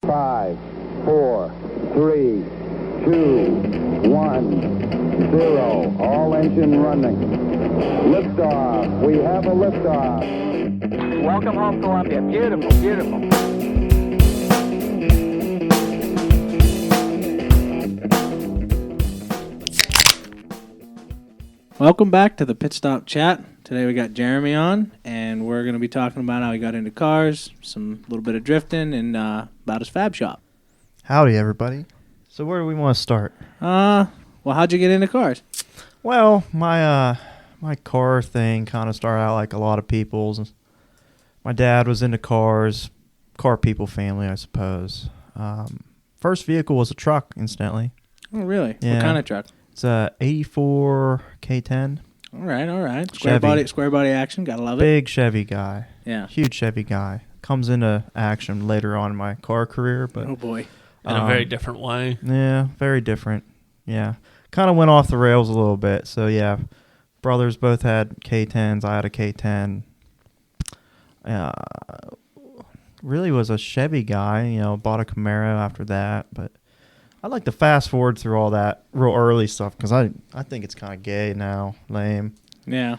5, 4, 3, 2, 1, 0. All engine running. Liftoff. We have a liftoff. Welcome home, Columbia. Beautiful, beautiful. Welcome back to the Pit Stop Chat. Today we got Jeremy on, and we're going to be talking about how he got into cars, some little bit of drifting, and about his fab shop. Howdy, everybody. So where do we want to start? Well, how'd you get into cars? Well, my car thing kind of started out like a lot of people's. My dad was into cars, car people family, I suppose. First vehicle was a truck, incidentally. Oh, really? Yeah. What kind of truck? It's a 84 K10. All right. Chevy. Square body action. Gotta love it. Big Chevy guy. Yeah. Huge Chevy guy. Comes into action later on in my car career, but Oh, boy. In a very different way. yeah, very different. Yeah. Kind of went off the rails a little bit. So, yeah, brothers both had K10s. I had a K10. Really was a Chevy guy. Bought a Camaro after that. But I like to fast forward through all that real early stuff because I think it's kind of gay now, lame. Yeah.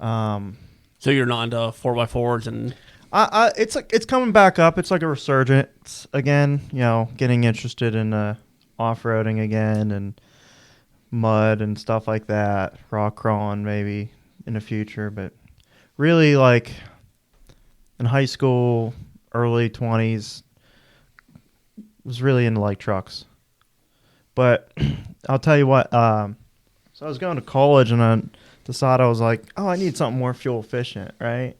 So you're not into 4x4s and... It's coming back up. It's like a resurgence again. Getting interested in off-roading again and mud and stuff like that. Rock crawling maybe in the future, but really like in high school, early 20s, was really into like trucks. But I'll tell you what. So I was going to college and I decided I was like, I need something more fuel efficient, right?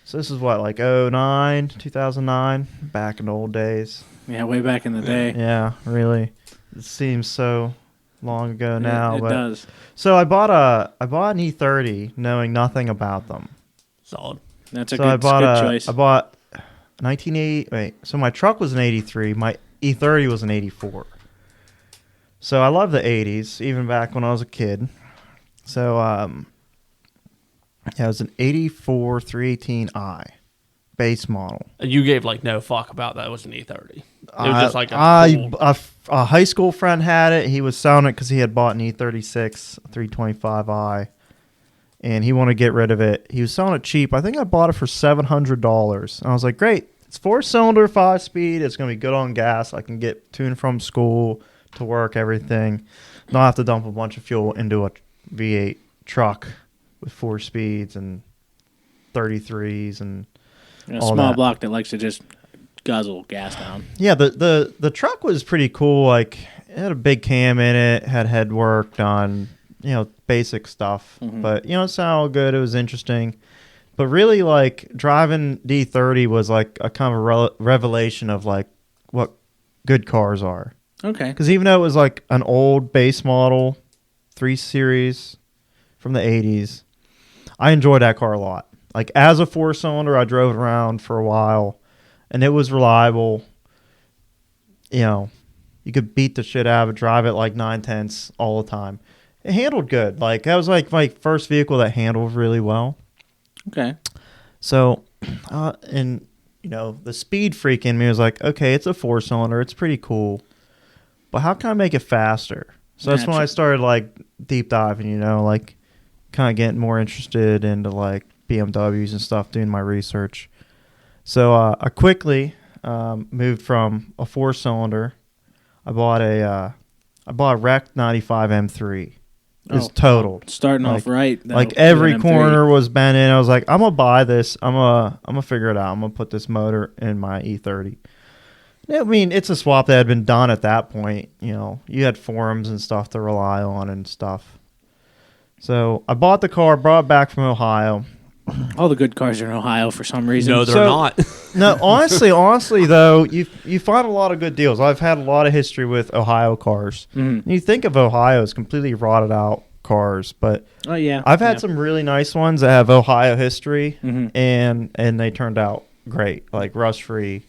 So this is what, like 2009, back in the old days. Yeah, way back in the day. Yeah, really. It seems so long ago now. It does. So I bought an E30 knowing nothing about them. Solid. That's a So good choice. I bought 1980. Wait, so my truck was an 83. My E30 was an 84. So I love the 80s, even back when I was a kid. So yeah, it was an 84 318i base model. And you gave like no fuck about that. It was an E30. It was just like a high school friend had it. He was selling it because he had bought an E36 325i, and he wanted to get rid of it. He was selling it cheap. I think I bought it for $700. And I was like, great. It's 4-cylinder, 5-speed. It's going to be good on gas. I can get to and from school, to work, everything. Not have to dump a bunch of fuel into a V8 truck with 4 speeds and 33s and A all small that. block that likes to just guzzle gas down. Yeah, the truck was pretty cool. Like, it had a big cam in it, had head work done, basic stuff. Mm-hmm. But, it sounded all good. It was interesting. But really, like, driving D30 was like a kind of revelation of, like, what good cars are. Okay. Because even though it was like an old base model, 3 Series from the 80s, I enjoyed that car a lot. Like, as a 4-cylinder, I drove it around for a while, and it was reliable. You could beat the shit out of it, drive it like 9/10 all the time. It handled good. Like, that was like my first vehicle that handled really well. Okay. So, and, the speed freak in me was like, okay, it's a 4-cylinder. It's pretty cool. But how can I make it faster? So that's when I started, like, deep diving, like, kind of getting more interested into, like, BMWs and stuff, doing my research. So I quickly moved from a 4-cylinder. I bought a Rec 95 M3. It's totaled. Starting off right. Like, every corner was bent in. I was like, I'm going to buy this. I'm gonna figure it out. I'm going to put this motor in my E30. I mean, it's a swap that had been done at that point. You had forums and stuff to rely on and stuff. So I bought the car, brought it back from Ohio. All the good cars are in Ohio for some reason. No, they're not. No, honestly, though, you find a lot of good deals. I've had a lot of history with Ohio cars. Mm-hmm. You think of Ohio as completely rotted out cars, but Oh yeah, I've had some really nice ones that have Ohio history, Mhm. and they turned out great, like rust free,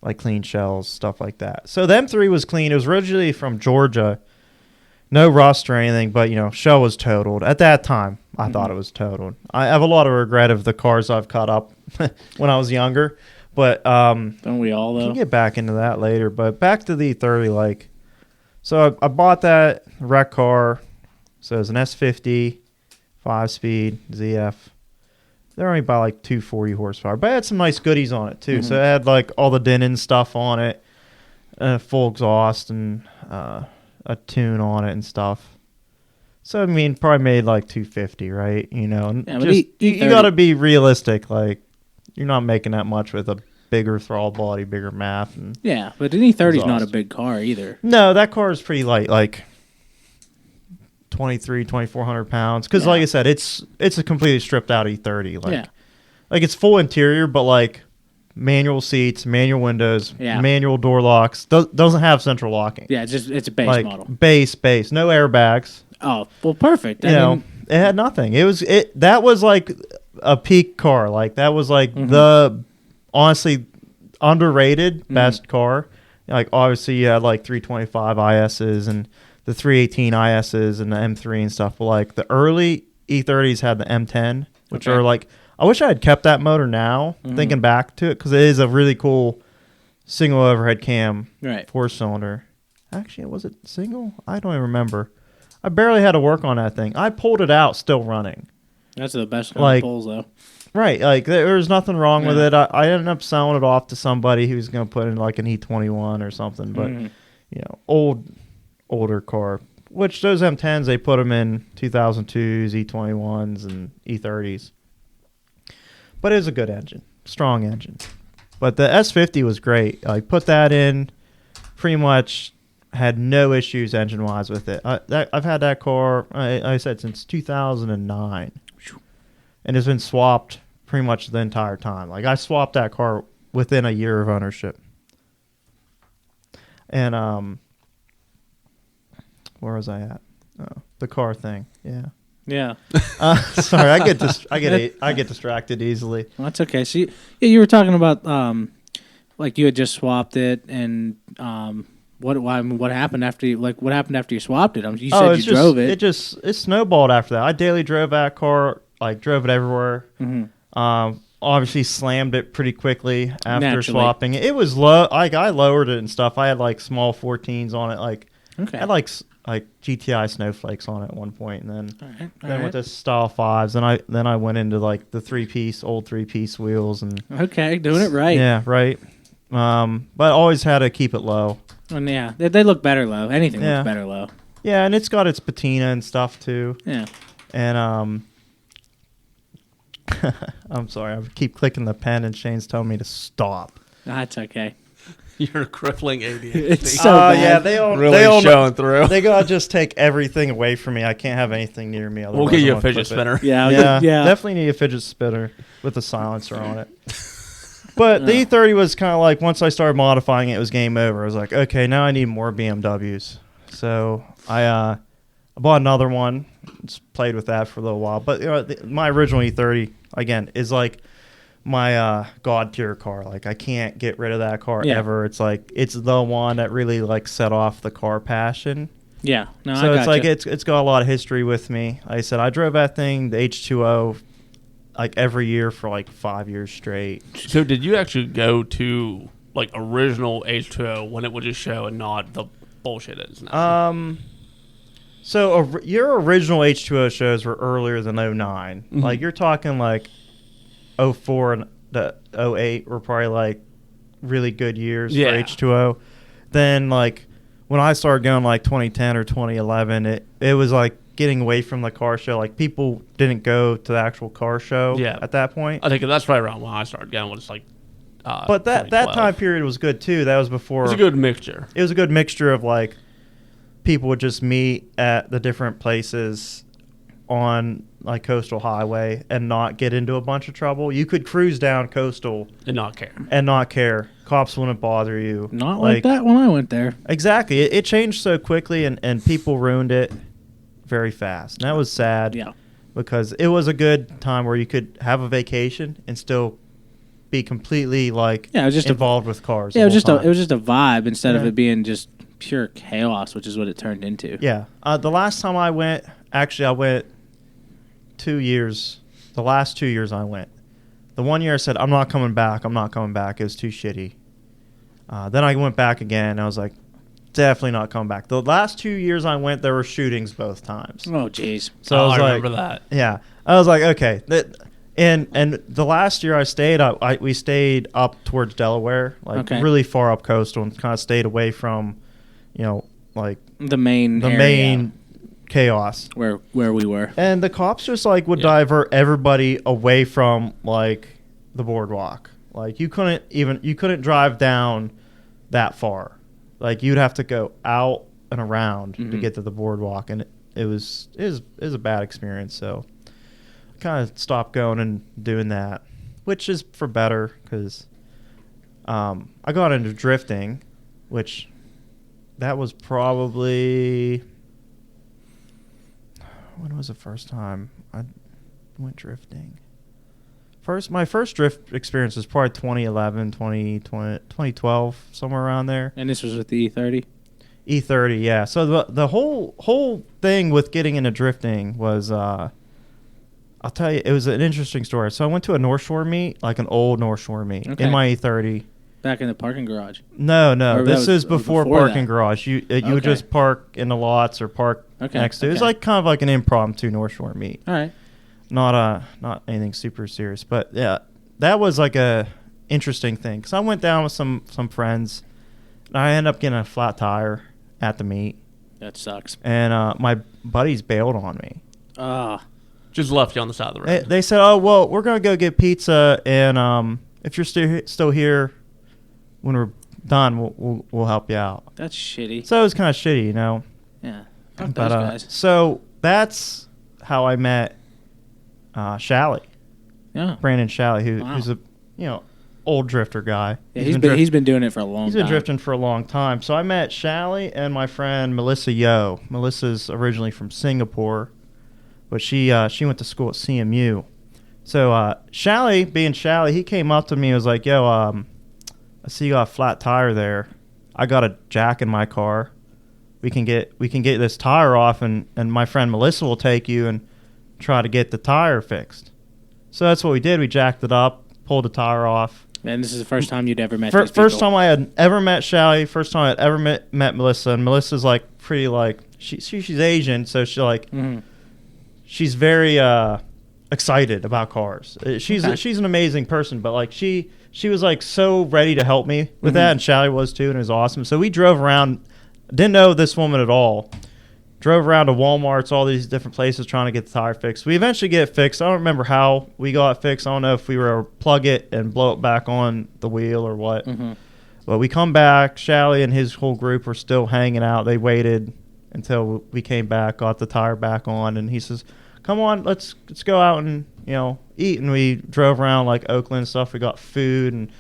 like clean shells, stuff like that. So the M3 was clean. It was originally from Georgia, no rust or anything, but shell was totaled at that time. I thought it was totaled. I have a lot of regret of the cars I've cut up when I was younger, But Don't we all we though? can get back into that later. But back to the E30, like, so I bought that wreck car. So it was an S50, 5-speed ZF. They're only about like 240 horsepower, but it had some nice goodies on it too. So it had like all the Denon stuff on it, full exhaust and a tune on it and stuff. So I mean, probably made like 250, right? You know, and Yeah, but just you E30 got to be realistic. Like, you're not making that much with a bigger throttle body, bigger math, and Yeah, but an E30 is not a Exhaust. big car either. no, that car is pretty light, like 2,400 pounds. Because, Yeah. like I said, it's a completely stripped out E30. Like, Yeah. like it's full interior, but like manual seats, manual windows, Yeah. manual door locks. Doesn't have central locking. Yeah, it's a base like model. base, no airbags. Oh, well, perfect. You know, it had nothing. That was like a peak car. Like, that was like the honestly underrated best car. Like, obviously you had like 325 ISs and the 318 ISs and the M3 and stuff. But like the early E30s had the M10, which Okay. are like, I wish I had kept that motor now, thinking back to it, because it is a really cool single overhead cam Right. 4-cylinder. Actually, was it single? I don't even remember. I barely had to work on that thing. I pulled it out still running. That's the best kind Like- of pulls, though. Right, like there was nothing wrong with Yeah. it. I ended up selling it off to somebody who was going to put in like an E21 or something, but you know, older car. Which those M10s, they put them in 2002s, E21s, and E30s. But it was a good engine, strong engine. But the S50 was great. I put that in, pretty much had no issues engine wise with it. I've had that car, I said, since 2009. And it's been swapped pretty much the entire time. Like, I swapped that car within a year of ownership. And where was I at? Oh, the car thing. Yeah. Yeah. Sorry, I get distracted easily. Well, that's okay. So you were talking about like you had just swapped it, and what happened after you swapped it? You said you drove it. It snowballed after that. I daily drove that car, like drove it everywhere. Obviously slammed it pretty quickly after Naturally. swapping it. It was low. Like, I lowered it and stuff. I had like small 14s on it. Like, Okay. I had like GTI snowflakes on it at one point, and then All then with right. the style 5s, then I went into like the old 3-piece wheels, and Okay, doing it right. yeah, right. But I always had to keep it low. And yeah, they look better low. Anything Yeah. looks better low. Yeah, and it's got its patina and stuff too. Yeah. And I'm sorry, I keep clicking the pen, and Shane's telling me to stop. That's okay. You're crippling ADHD. It's so bad. Yeah, they all really showing through. They gotta just take everything away from me. I can't have anything near me. We'll otherwise get I'm you a gonna fidget flip it. spinner. Yeah. Yeah, definitely need a fidget spinner with a silencer on it. But the E30 was kind of like, once I started modifying it, it was game over. I was like, okay, now I need more BMWs. So I bought another one. Just played with that for a little while. But you know, my original E30 again is like my god tier car. Like, I can't get rid of that car Yeah. ever. It's like, it's the one that really like set off the car passion. Yeah. No, So I it's gotcha. like it's got a lot of history with me. Like I said, I drove that thing, the H2O, like every year for like 5 years straight. So did you actually go to like original H2O when it would just show and not the bullshit it is now? So your original H2O shows were earlier than 09. Mhm. Like, you're talking like 04 and the 08 were probably like really good years Yeah. for H2O. Then like when I started going like 2010 or 2011, it was like getting away from the car show. Like, people didn't go to the actual car show Yeah. at that point. I think that's right around when I started going. Was like, But that 2012. time period was good too. That was before. It was a good mixture. It was a good mixture of like people would just meet at the different places on like Coastal Highway and not get into a bunch of trouble. You could cruise down Coastal Did not care. and not care. Cops wouldn't bother you. Not like that when I went there. Exactly. It changed so quickly, and people ruined it very fast. And that was sad. Yeah. Because it was a good time where you could have a vacation and still be completely like Yeah, it was just involved with cars. Yeah, the it was whole just a vibe instead of Yeah. it being just pure chaos, which is what it turned into. Yeah. The last time I went, actually, I went 2 years. The last 2 years I went. the one year I said, I'm not coming back. I'm not coming back. It was too shitty. Then I went back again. And I was like, definitely not coming back. The last 2 years I went, there were shootings both times. Oh, jeez. So I was like, remember that. Yeah. I was like, okay. And the last year I stayed, we stayed up towards Delaware, like really far up coastal, and kind of stayed away from, like the main chaos where we were. And the cops just like would divert everybody away from like the boardwalk. Like you couldn't drive down that far. Like you'd have to go out and around to get to the boardwalk, and it was a bad experience. So I kind of stopped going and doing that, which is for better because I got into drifting, which that was probably, when was the first time I went drifting? My first drift experience was probably 2011, 2012, somewhere around there. And this was with the E30? E30, yeah. So the whole thing with getting into drifting was, I'll tell you, it was an interesting story. So I went to a North Shore meet, like an old North Shore meet, in my E30. Back in the parking garage? No. This is before parking that. garage. You would just park in the lots or park next to it. It was like kind of like an impromptu North Shore meet. All right. Not anything super serious, but yeah, that was like a interesting thing because I went down with some friends, and I ended up getting a flat tire at the meet. That sucks. And my buddies bailed on me. Just left you on the side of the road. They said, "Oh well, we're gonna go get pizza, and if you're still here when we're done, we'll help you out." That's shitty. So it was kind of shitty, you know. Yeah. Fuck those guys. So that's how I met Shally. Yeah. Brandon Shally, who's a old drifter guy. Yeah, he's been doing it for a long time. He's been drifting for a long time. So I met Shally and my friend Melissa Yo. Melissa's originally from Singapore, but she went to school at CMU. So Shally, being Shally, he came up to me and was like, "Yo, I see you got a flat tire there. I got a jack in my car. We can get this tire off, and my friend Melissa will take you and try to get the tire fixed." So that's what we did. We jacked it up, pulled the tire off. And this is the first time you'd ever met these people? First time I had ever met Shally. First time I'd ever met Melissa. And Melissa's like pretty like she's Asian, so she's like she's very excited about cars. She's an amazing person, but like she was like so ready to help me with that, and Shally was too, and it was awesome. So we drove around. Didn't know this woman at all. Drove around to Walmart's, all these different places trying to get the tire fixed. We eventually get it fixed. I don't remember how we got it fixed. I don't know if we were to plug it and blow it back on the wheel or what. But we come back. Shally and his whole group were still hanging out. They waited until we came back, got the tire back on, and he says, "Come on, let's go out and eat." And we drove around like Oakland and stuff. We got food and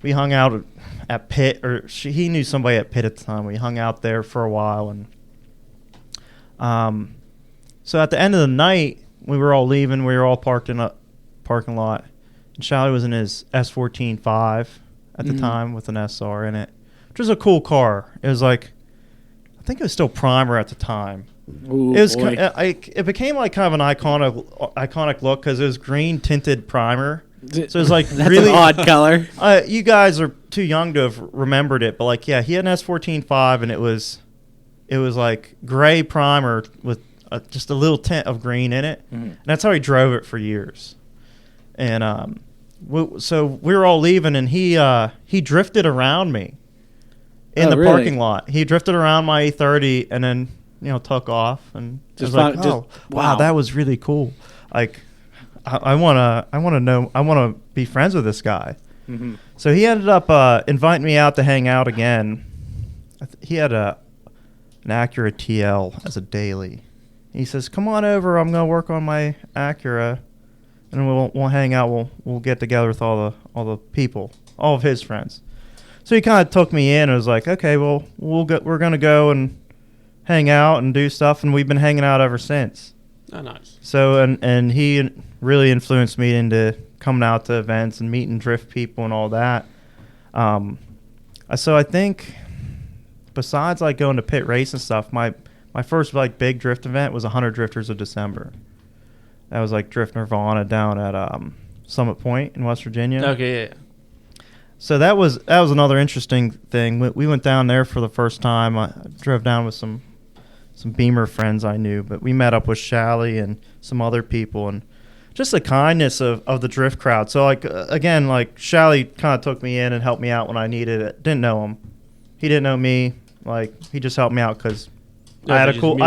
we hung out at Pitt, he knew somebody at Pitt at the time. We hung out there for a while, and so at the end of the night, we were all leaving. We were all parked in a parking lot, and Shally was in his S14.5 at the time with an SR in it, which was a cool car. It was like, I think it was still primer at the time. Ooh, it was boy. It became like kind of an iconic look because it was green tinted primer. So it was like That's really an odd color. You guys are too young to have remembered it, but like yeah, he had an S14.5 and it was like gray primer with just a little tint of green in it. And that's how he drove it for years. And so we were all leaving, and he drifted around me in the parking lot. He drifted around my E30 and then took off, and just like, wow, that was really cool. Like I want to be friends with this guy. So he ended up inviting me out to hang out again. He had an Acura TL as a daily. He says, "Come on over. I'm going to work on my Acura, and we'll hang out. We'll get together with all the people, all of his friends." So he kind of took me in and was like, "Okay, well, we're going to go and hang out and do stuff," and we've been hanging out ever since. Oh, nice. So and he really influenced me into coming out to events and meeting drift people and all that. So I think besides like going to Pitt race and stuff, my first like big drift event was 100 Drifters of December. That was like Drift Nirvana down at Summit Point in West Virginia. Okay, yeah. So that was another interesting thing. We went down there for the first time. I drove down with some Beamer friends I knew, but we met up with Shally and some other people, and just the kindness of the drift crowd. So like again, like Shally kind of took me in and helped me out when I needed it. Didn't know him. He didn't know me. Like he just helped me out because I had a cool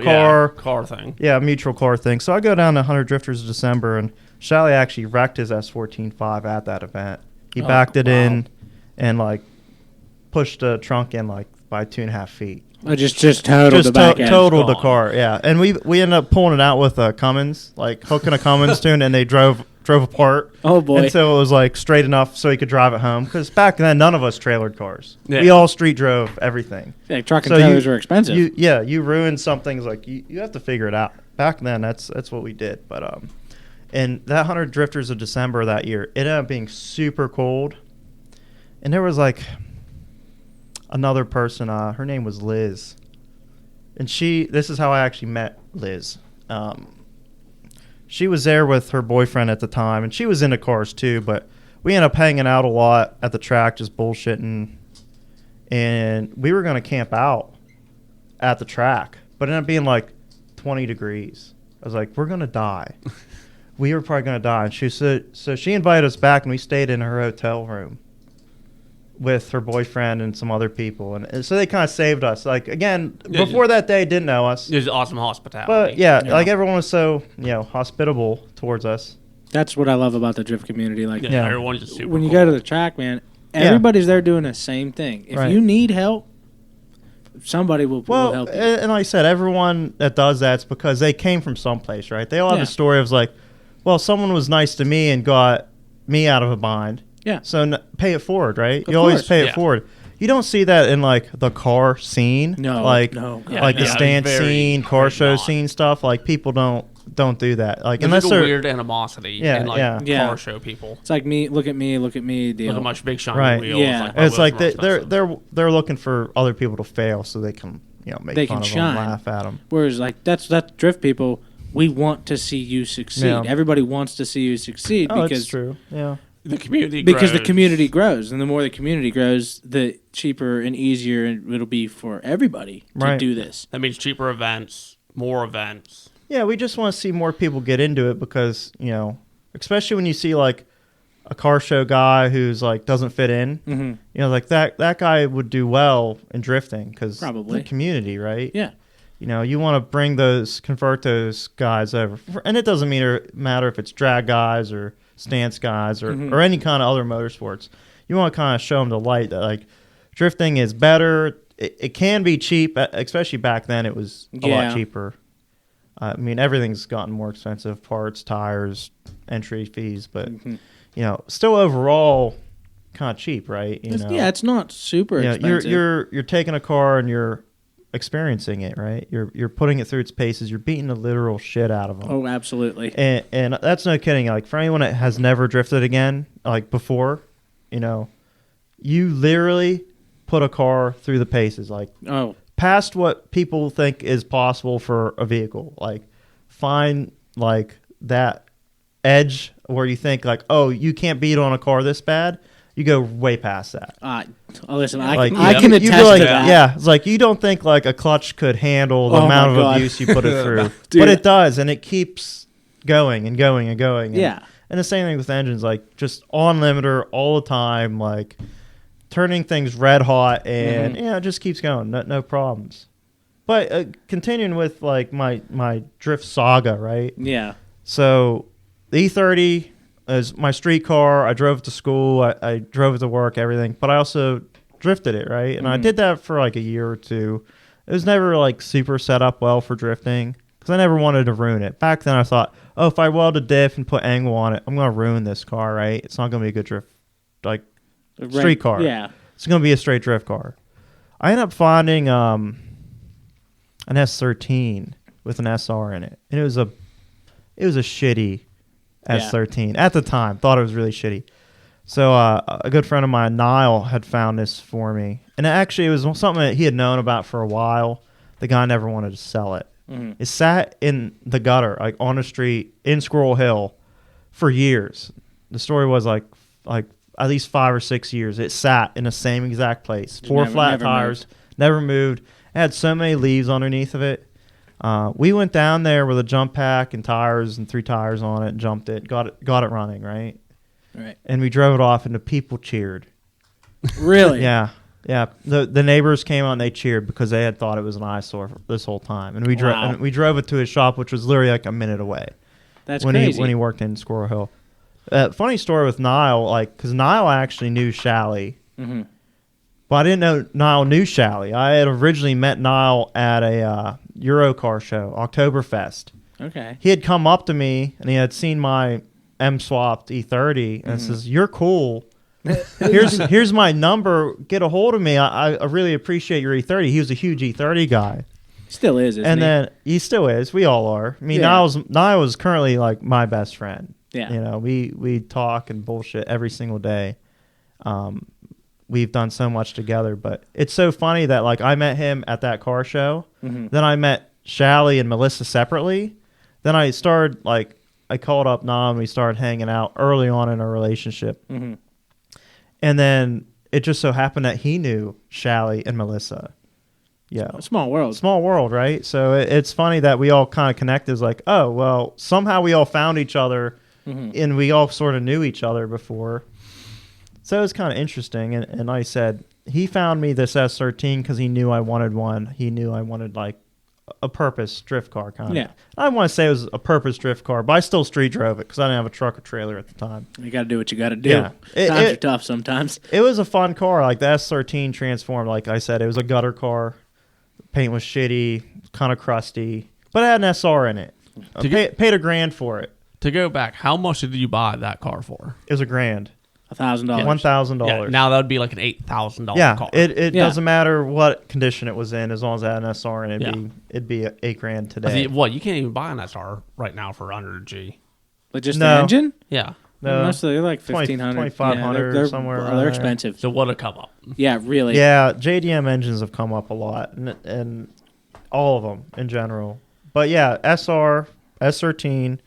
car thing. Yeah, mutual car thing. So I go down to 100 Drifters in December, and Shally actually wrecked his S14.5 at that event. He backed it in and like pushed the trunk in like by 2.5 feet. I just totaled the back end. Totaled the car, yeah. And we ended up pulling it out with a Cummins, like hooking a Cummins to it, and they drove apart. Oh boy! Until it was like straight enough so he could drive it home. Because back then, none of us trailered cars. Yeah. We all street drove everything. Yeah, truck and trailers were expensive. You ruin something. It's like you have to figure it out. Back then, that's what we did. But and that 100 Drifters of December that year, it ended up being super cold. And there was like another person, her name was Liz. And this is how I actually met Liz. She was there with her boyfriend at the time, and she was into cars too, but we ended up hanging out a lot at the track, just bullshitting. And we were going to camp out at the track, but it ended up being like 20 degrees. I was like, we're going to die. We were probably going to die. And so she invited us back, and we stayed in her hotel room with her boyfriend and some other people. And so they kind of saved us. Like, again, before that day, didn't know us. It was awesome hospitality. But, yeah, like everyone was so, hospitable towards us. That's what I love about the drift community. Like, everyone's just super when you cool. go to the track, man, everybody's there doing the same thing. If you need help, somebody will help you. And like I said, everyone that does that's because they came from someplace, right? They all have a story of like, well, someone was nice to me and got me out of a bind. Yeah. So pay it forward, right? Of You always course. pay it forward. You don't see that in like the car scene. No. Like Yeah, the stand scene, car show scene stuff. Like people don't do that. Like There's unless like they're a weird animosity in like car show people. It's like me, look at me deal. Look at my big shiny wheels. Yeah. It's like they're looking for other people to fail so they can make fun of them, laugh at them. Whereas like that's drift people. We want to see you succeed. Yeah. Everybody wants to see you succeed because that's true. Yeah. The community because grows. the community grows, and the more the community grows, the cheaper and easier it'll be for everybody to do this. That means cheaper events, more events. Yeah, we just want to see more people get into it because, especially when you see like a car show guy who's like doesn't fit in, like that guy would do well in drifting because the community, right? Yeah. You want to convert those guys over. And it doesn't matter if it's drag guys or stance guys or any kind of other motorsports. You want to kind of show them the light that like drifting is better. It can be cheap, especially back then it was a lot cheaper. I mean, everything's gotten more expensive, parts, tires, entry fees, but, still overall kind of cheap, right? It's not super expensive. You're taking a car and you're experiencing it, right? You're putting it through its paces. You're beating the literal shit out of them. Oh, absolutely. And that's no kidding. Like for anyone that has never drifted again, like before, you literally put a car through the paces, like past what people think is possible for a vehicle. Like find like that edge where you think like, oh, you can't beat on a car this bad. You go way past that. Listen, I like, can attest to that. Yeah, it's like you don't think like a clutch could handle the amount of abuse you put it through. But it does, and it keeps going and going and going. And, and the same thing with engines, like just on limiter all the time, like turning things red hot, and it just keeps going, no problems. But continuing with like my drift saga, right? Yeah. So the E30 is my street car. I drove it to school. I drove it to work, everything. But I also drifted it, right? And I did that for like a year or two. It was never like super set up well for drifting because I never wanted to ruin it. Back then I thought, oh, if I weld a diff and put angle on it, I'm going to ruin this car, right? It's not going to be a good drift, like street car. Yeah. It's going to be a straight drift car. I ended up finding an S13 with an SR in it. And it was a shitty S13 at the time. Thought it was really shitty. So a good friend of mine, Niall, had found this for me, and it was something that he had known about for a while. The guy never wanted to sell it. It sat in the gutter, like on the street in Squirrel Hill, for years. The story was like at least 5 or 6 years. It sat in the same exact place. Four flat tires, never moved. It had so many leaves underneath of it. We went down there with a jump pack and tires and 3 tires on it, jumped it, got it running, right? Right. And we drove it off, and the people cheered. Really? Yeah. The neighbors came out and they cheered because they had thought it was an eyesore for this whole time. And we drove it to his shop, which was literally like a minute away. That's when crazy. when he worked in Squirrel Hill. Funny story with Niall, because Niall actually knew Shally. Mm-hmm. But I didn't know Niall knew Shally. I had originally met Niall at a Euro car show, Oktoberfest. Okay. He had come up to me and he had seen my M-swapped E30 and says, "You're cool. Here's my number. Get a hold of me. I really appreciate your E30." He was a huge E30 guy. Still is, isn't And he? then he still is. We all are. I mean, Yeah. Niall was currently like my best friend. Yeah. You know, we talk and bullshit every single day. We've done so much together, but it's so funny that like I met him at that car show. Mm-hmm. Then I met Shally and Melissa separately. Then I called up Nam. We started hanging out early on in our relationship. Mm-hmm. And then it just so happened that he knew Shally and Melissa. Yeah. A small world. Small world, right? So it's funny that we all kind of connected. It's like, oh, well, somehow we all found each other and we all sort of knew each other before. So it was kind of interesting. And like I said, he found me this S13 because he knew I wanted one. He knew I wanted like a purpose drift car kind of. Yeah. I want to say it was a purpose drift car, but I still street drove it because I didn't have a truck or trailer at the time. You got to do what you got to do. Yeah. Times are tough sometimes. It was a fun car. Like the S13 transformed, like I said, it was a gutter car. Paint was shitty, kind of crusty, but it had an SR in it. I paid $1,000 for it. To go back, how much did you buy that car for? It was $1,000. $1,000. $1,000. Yeah, now that would be like an $8,000 Yeah, car. it Yeah. doesn't matter what condition it was in, as long as it had an SR in it, it'd be $8,000 I today. think, what, you can't even buy an SR right now for under G. But just No. the engine? Yeah. No, Most of they're like 20 $1,500. 2,500 they're somewhere They're around there. expensive. So what'd it come up? Yeah, really. yeah, JDM engines have come up a lot, and all of them in general. But yeah, SR, S13,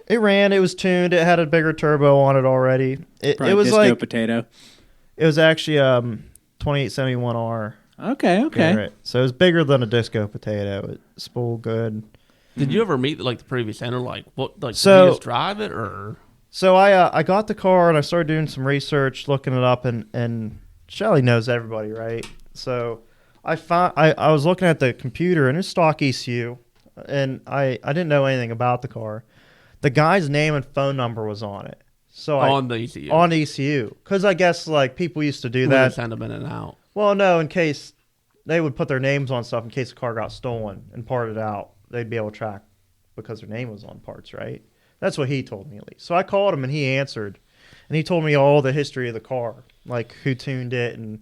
it ran, it was tuned, it had a bigger turbo on it already. It Probably was disco like, potato. it was actually 2871R. Okay. Right. So it was bigger than a disco potato. It spooled good. Did you ever meet like the previous owner? Like what? Like So- did you just drive it or? So I got the car and I started doing some research, looking it up, and Shelley knows everybody, right? So I was looking at the computer and it's stock ECU, and I didn't know anything about the car. The guy's name and phone number was on it. So On the ECU. on ECU, because I guess like people used to do Who that. would send them in and out. Well, no, in case they would put their names on stuff in case the car got stolen and parted out, they'd be able to track because their name was on parts, right? That's what he told me at least. So I called him and he answered, and he told me all the history of the car, like who tuned it and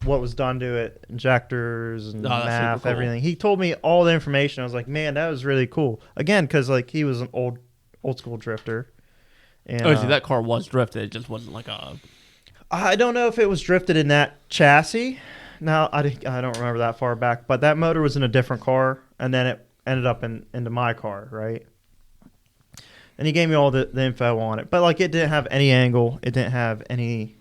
what was done to it, injectors and that's MAF, super cool. everything. He told me all the information. I was like, man, that was really cool. Again, because like he was an old school drifter. And, Oh, see, that car was drifted. It just wasn't like a. I don't know if it was drifted in that chassis. Now I don't remember that far back, but that motor was in a different car, and then it ended up into my car, right? And he gave me all the info on it, but like it didn't have any angle. It didn't have any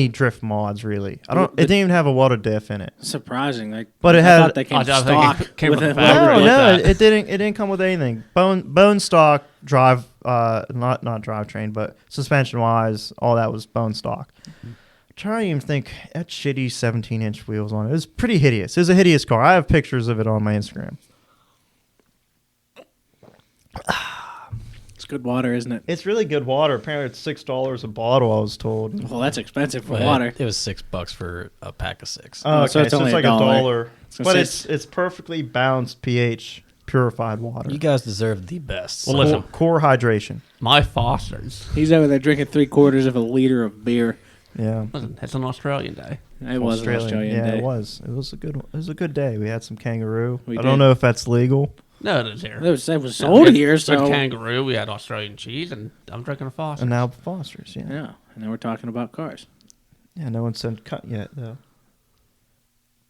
drift mods really. It didn't even have a water diff in it. Surprising. Like, But it I had- thought they came I thought stock. it came with from a the factory. water No, diff. that. it didn't come with anything. Bone stock drive, not drivetrain, but suspension wise, all that was bone stock. I'm trying to even think that shitty 17-inch wheels on it. It was pretty hideous. It was a hideous car. I have pictures of it on my Instagram. It's good water, isn't it? It's really good water. Apparently, it's $6 a bottle. I was told. Well, that's expensive for But water. It was $6 for a pack of 6. Oh, okay. so it's only like $1. a dollar. gonna But say it's perfectly balanced pH, purified water. You guys deserve the best. Well, listen. Core hydration. My Foster's. He's over there drinking 3/4 of a liter of beer. Yeah. Listen, it's an Australian day. It was an Australian yeah, day. it was. It was a good day. We had some kangaroo. We I did. don't know if that's legal. No, it is here. It was sold here, We had so kangaroo. We had Australian cheese, and I'm drinking a Foster's. And now Foster's, yeah. yeah. And now we're talking about cars. Yeah, no one said cut yet, though.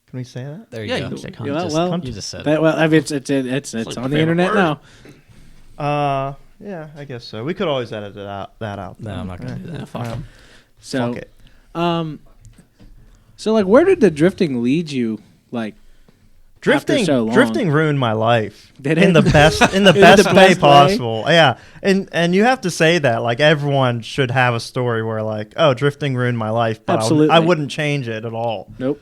Can we say that? There you Yeah, go. you can say You cunt. just, Well, you just said that, it. well, I mean, it's like on my the internet favorite now. Yeah, I guess so. We could always edit that out. No, I'm not gonna do that. Yeah, fuck 'em. So, Fuck it. so like, where did the drifting lead you? Like, Drifting, so long. drifting ruined my life. Did in it? the best, in the In the best way best way? possible. Yeah, and you have to say that. Like everyone should have a story where like, oh, drifting ruined my life, but Absolutely. I wouldn't change it at all. Nope.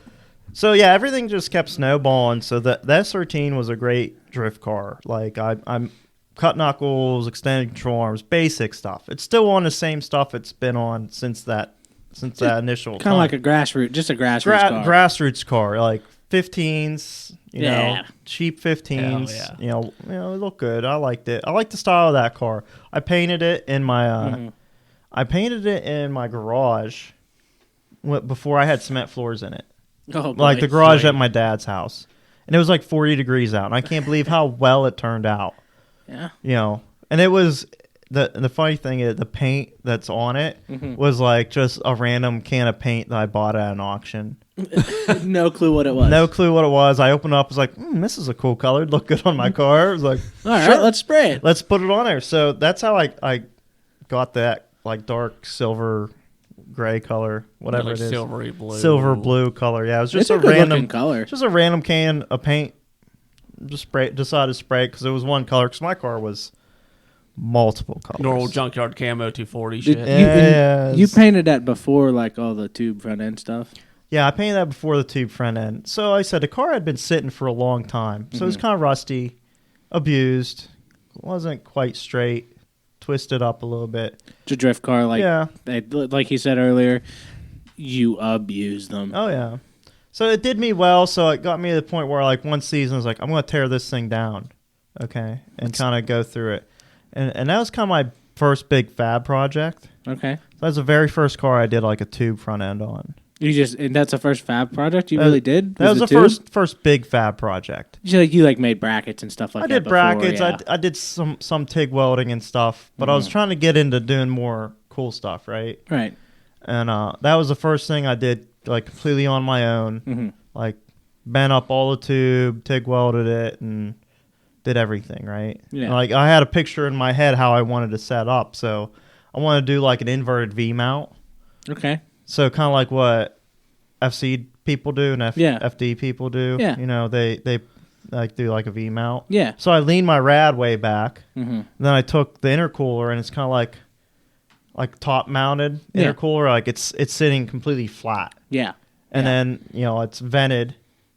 So yeah, everything just kept snowballing. So the S13 was a great drift car. Like I'm cut knuckles, extended control arms, basic stuff. It's still on the same stuff it's been on since that initial Kind of like a just a grassroots car. grassroots car, like 15s, you Yeah. know, cheap 15s. Hell You know, it looked good. I liked it. I liked the style of that car. I painted it in my garage before I had cement floors in it. Oh, boy. Like the garage at my dad's house. And it was like 40 degrees out, and I can't believe how well it turned out. Yeah. You know, and it was the funny thing is the paint that's on it was like just a random can of paint that I bought at an auction. No clue what it was. No clue what it was. I opened it up, was like, this is a cool color. It'd look good on my car. I was like, All right, sure, let's spray it. let's put it on there. So that's how I got that like dark silver gray color, whatever Like it is. silvery blue. Silver blue color. Yeah, it was just It's a a good-looking random color. Just a random can of paint. Decided to spray it because it was one color. Because my car was multiple colors. Normal junkyard camo 240 Did shit. Yes. you painted that before, like all the tube front end stuff? Yeah, I painted that before the tube front end. So I said the car had been sitting for a long time. So it was kind of rusty, abused, wasn't quite straight, twisted up a little bit. It's a drift car, like Yeah. like you said earlier. You abuse them. Oh, yeah. So it did me well. So it got me to the point where like one season I was like, I'm going to tear this thing down. Okay. And kind of go through it. And that was kind of my first big fab project. Okay. That was the very first car I did like a tube front end on. And that's the first fab project you really did? That was the tube? first big fab project. You like made brackets and stuff like I that. did before, brackets. yeah. I did some TIG welding and stuff, but I was trying to get into doing more cool stuff, right? Right. And that was the first thing I did, like completely on my own. Like bent up all the tube, TIG welded it, and did everything, right? Yeah. And, like I had a picture in my head how I wanted to set up, so I wanted to do like an inverted V mount. Okay. So kind of like what FC people do and Yeah. FD people do. Yeah. You know, they like do like a V mount. Yeah. So I leaned my rad way back. Mm-hmm. Then I took the intercooler and it's kind of like top mounted Yeah. intercooler. Like it's sitting completely flat. Yeah. And Yeah. then, you know, it's vented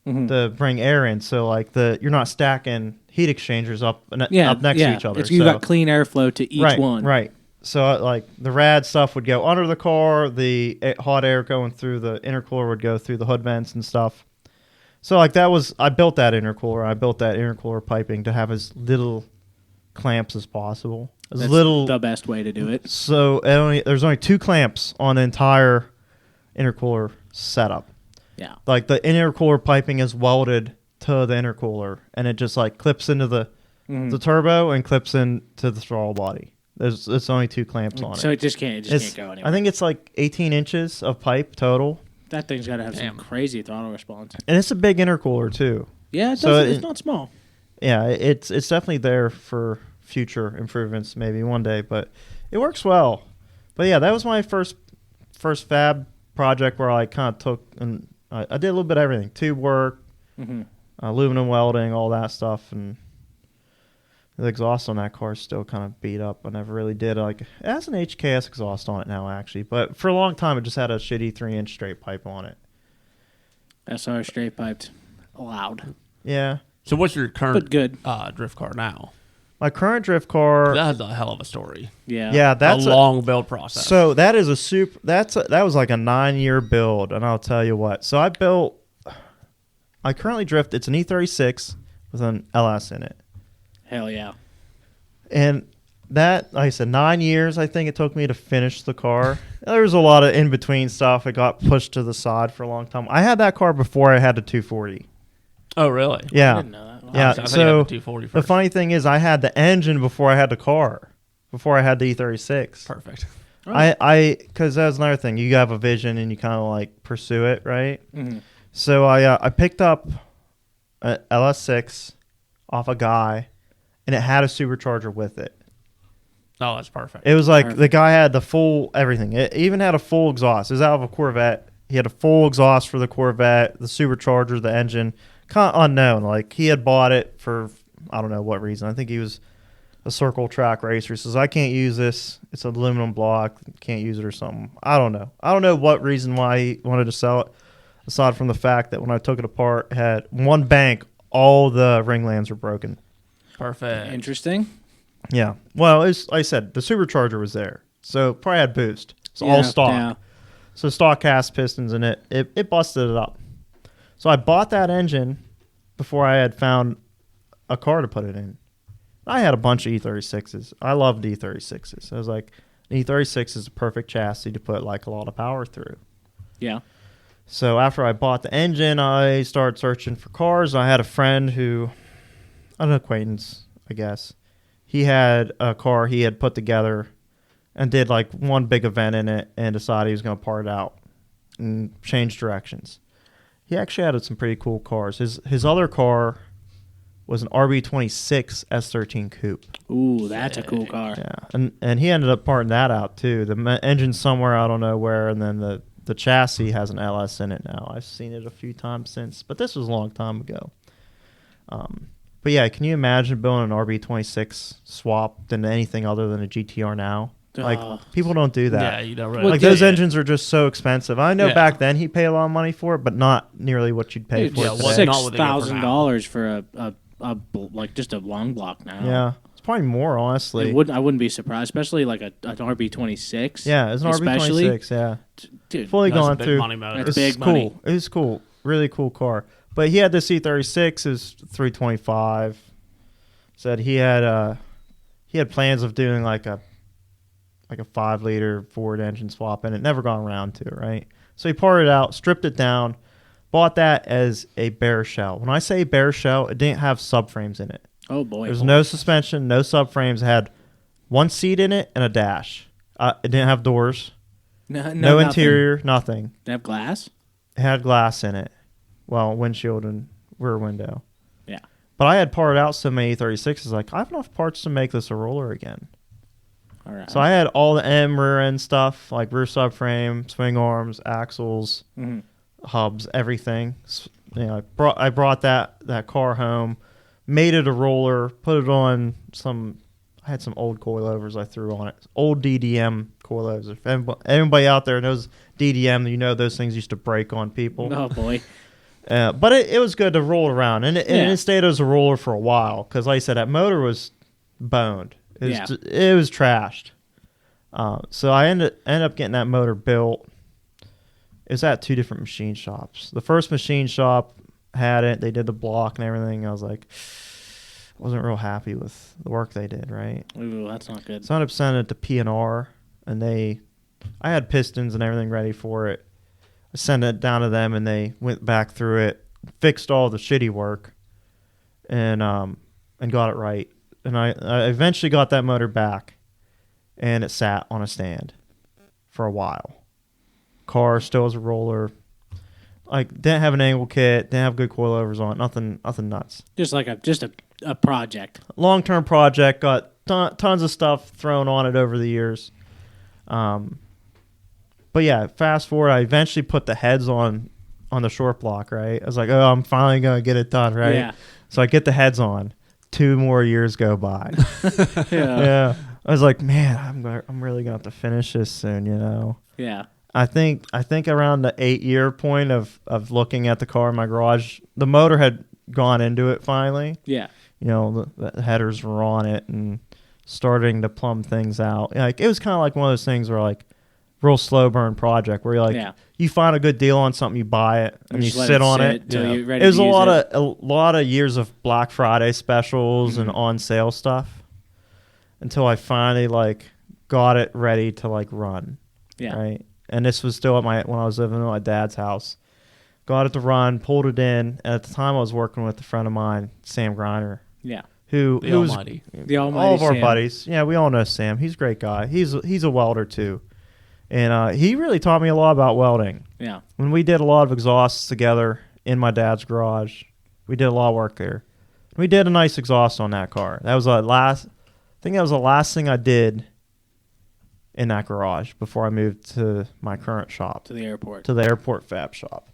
Mhm. to bring air in. So like you're not stacking heat exchangers up next to each other. You got clean airflow to each right, one. Right. So like the rad stuff would go under the car, the hot air going through the intercooler would go through the hood vents and stuff. So like I built that intercooler. I built that intercooler piping to have as little clamps as possible. That's little. the best way to do it. So there's only 2 clamps on the entire intercooler setup. Yeah. Like the intercooler piping is welded to the intercooler, and it just like clips into the turbo and clips into the throttle body. It's only 2 clamps on So it. it just can't go anywhere. I think it's like 18 inches of pipe total, that thing's got to have some crazy throttle response. and it's a big intercooler too. Yeah, it So does. it- It's not small. Yeah, it's definitely there for future improvements, maybe one day, but it works well. But yeah, that was my first fab project where I kind of took and I did a little bit of everything: tube work, aluminum welding, all that stuff, and the exhaust on that car is still kind of beat up. I never really did it has an HKS exhaust on it now, actually, but for a long time it just had a shitty 3-inch straight pipe on it. SR straight piped, loud, Yeah, So what's your current but good. drift car now? my current drift car. That's a hell of a story. Yeah. Yeah, that's a long build process. So that is that was like a 9-year build, and I'll tell you what. So I currently drift. It's an E36 with an LS in it, Hell yeah. and that, like I said, 9 years. I think it took me to finish the car. There was a lot of in between stuff. It got pushed to the side for a long time. I had that car before I had the 240. Oh, really? I Yeah, didn't know that. Wow. yeah. I think I So had the 240 the first. funny thing is, I had the engine before I had the car. Before I had the E36. Perfect. Because that's another thing. You have a vision and you kind of like pursue it, right? Mhm. So I picked up a LS6 off a guy, and it had a supercharger with it. Oh, that's perfect. It was like Perfect. the guy had the full everything. It even had a full exhaust. It was out of a Corvette. He had a full exhaust for the Corvette, the supercharger, the engine. Kind of unknown. Like he had bought it for I don't know what reason. I think he was a circle track racer. He says I can't use this. It's an aluminum block. Can't use it or something. I don't know. I don't know what reason why he wanted to sell it. Aside from the fact that when I took it apart, it had one bank. All the ringlands were broken. Perfect. Interesting. Yeah. Well, it's like I said, the supercharger was there. So probably had boost. It's all stock. Yeah. So stock cast pistons in it. It busted it up. So I bought that engine before I had found a car to put it in. I had a bunch of E36s. I loved E36s. I was like, an E36 is a perfect chassis to put like a lot of power through. Yeah. So after I bought the engine, I started searching for cars. I had a friend who, an acquaintance, I guess. He had a car he had put together and did like one big event in it and decided he was going to part it out and change directions. He actually had some pretty cool cars. His other car was an RB26 S13 Coupe. Ooh, that's a cool car. Yeah, and he ended up parting that out too. The engine's somewhere, I don't know where, and then the chassis has an LS in it now. I've seen it a few times since, but this was a long time ago. But yeah, can you imagine building an RB26 swapped into anything other than a GTR now? Like, people don't do that. Yeah, you don't really. Like, those engines are just so expensive. I know back then he paid a lot of money for it, but not nearly what you'd pay for it today. $6,000 for a like just a long block now. Yeah, it's probably more, honestly. I wouldn't be surprised, especially like an RB26. Yeah, it's an RB26. Yeah, dude, fully that's a gone big through. money motor. That's It's big money. cool. It was cool. Really cool car. But he had the C36 is 325. Said he had plans of doing like a 5-liter Ford engine swap, and it never gone around to it, right? So he parted it out, stripped it down, bought that as a bare shell. When I say bare shell, it didn't have subframes in it. Oh boy, There's no suspension, no subframes. It had one seat in it and a dash. It didn't have doors, no nothing. interior, nothing. They have glass. It had glass in it. Well, windshield and rear window. Yeah. But I had parted out so many 36s, like, I have enough parts to make this a roller again. All right. So I had all the M rear end stuff, like rear subframe, swing arms, axles, hubs, everything. You know, I brought that car home, made it a roller, put it on I had some old coilovers I threw on it. Old DDM coilovers. If anybody out there knows DDM, you know those things used to break on people. Oh boy. But it was good to roll around, and it stayed as a roller for a while because, like I said, that motor was boned. It was trashed. So I ended up getting that motor built. It was at 2 different machine shops. The first machine shop had it. They did the block and everything. I was like, wasn't real happy with the work they did, right? Ooh, that's not good. So I ended up sending it to P&R, and I had pistons and everything ready for it. I sent it down to them, and they went back through it, fixed all the shitty work, and got it right. And I eventually got that motor back, and it sat on a stand for a while. Car still was a roller. Like, didn't have an angle kit, didn't have good coilovers on it, nothing nuts. Just like a project. Long-term project, got tons of stuff thrown on it over the years. But yeah, fast forward, I eventually put the heads on the short block, right? I was like, oh, I'm finally going to get it done, right? Yeah. So I get the heads on. 2 more years go by. Yeah. Yeah. I was like, man, I'm really going to have to finish this soon, you know? Yeah. I think around the 8-year point of looking at the car in my garage, the motor had gone into it finally. Yeah. You know, the headers were on it and starting to plumb things out. Like, it was kind of like one of those things where, like, real slow burn project where you're like, you find a good deal on something, you buy it, and you sit on it. It was a lot of years of Black Friday specials and on sale stuff until I finally like got it ready to like run. Yeah. Right. And this was still when I was living in my dad's house. Got it to run, pulled it in, and at the time I was working with a friend of mine, Sam Griner. Yeah. The Almighty. All of our Sam. buddies. Yeah, we all know Sam. He's a great guy. He's a welder too. And he really taught me a lot about welding. Yeah. When we did a lot of exhausts together in my dad's garage, we did a lot of work there. We did a nice exhaust on that car. That was I think that was the last thing I did in that garage before I moved to my current shop. To the airport. To the airport fab shop.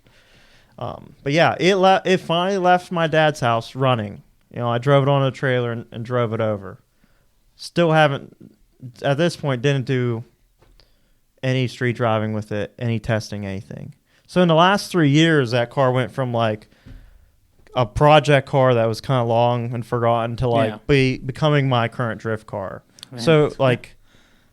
But yeah, it finally left my dad's house running. I drove it on a trailer and drove it over. Still haven't, at this point, didn't do any street driving with it, any testing, anything. So in the last 3 years, that car went from like a project car that was kind of long and forgotten to like becoming my current drift car. Man. So like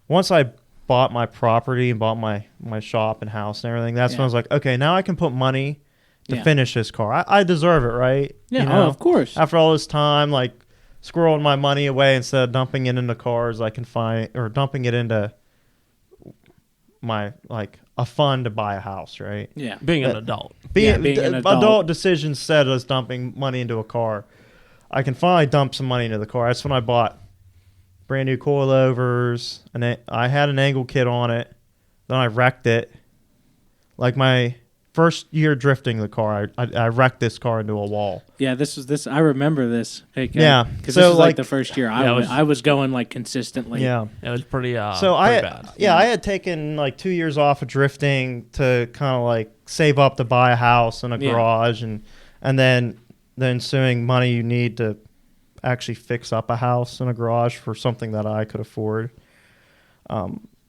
once I bought my property and bought my shop and house and everything, that's when I was like, okay, now I can put money to finish this car. I deserve it, right? Yeah, of course. After all this time, like squirreling my money away instead of dumping it into cars I can find, or dumping it into my like a fund to buy a house, right? Yeah, being an adult. Being an adult decision instead of dumping money into a car. I can finally dump some money into the car. That's when I bought brand new coilovers, and I had an angle kit on it. Then I wrecked it. Like my first year drifting the car, I wrecked this car into a wall. Yeah, this. I remember this. Yeah, because this was like the first year I was going like consistently. Yeah, it was pretty. So pretty bad. I had taken like 2 years off of drifting to kind of like save up to buy a house and a garage, and then the ensuing money you need to actually fix up a house and a garage for something that I could afford.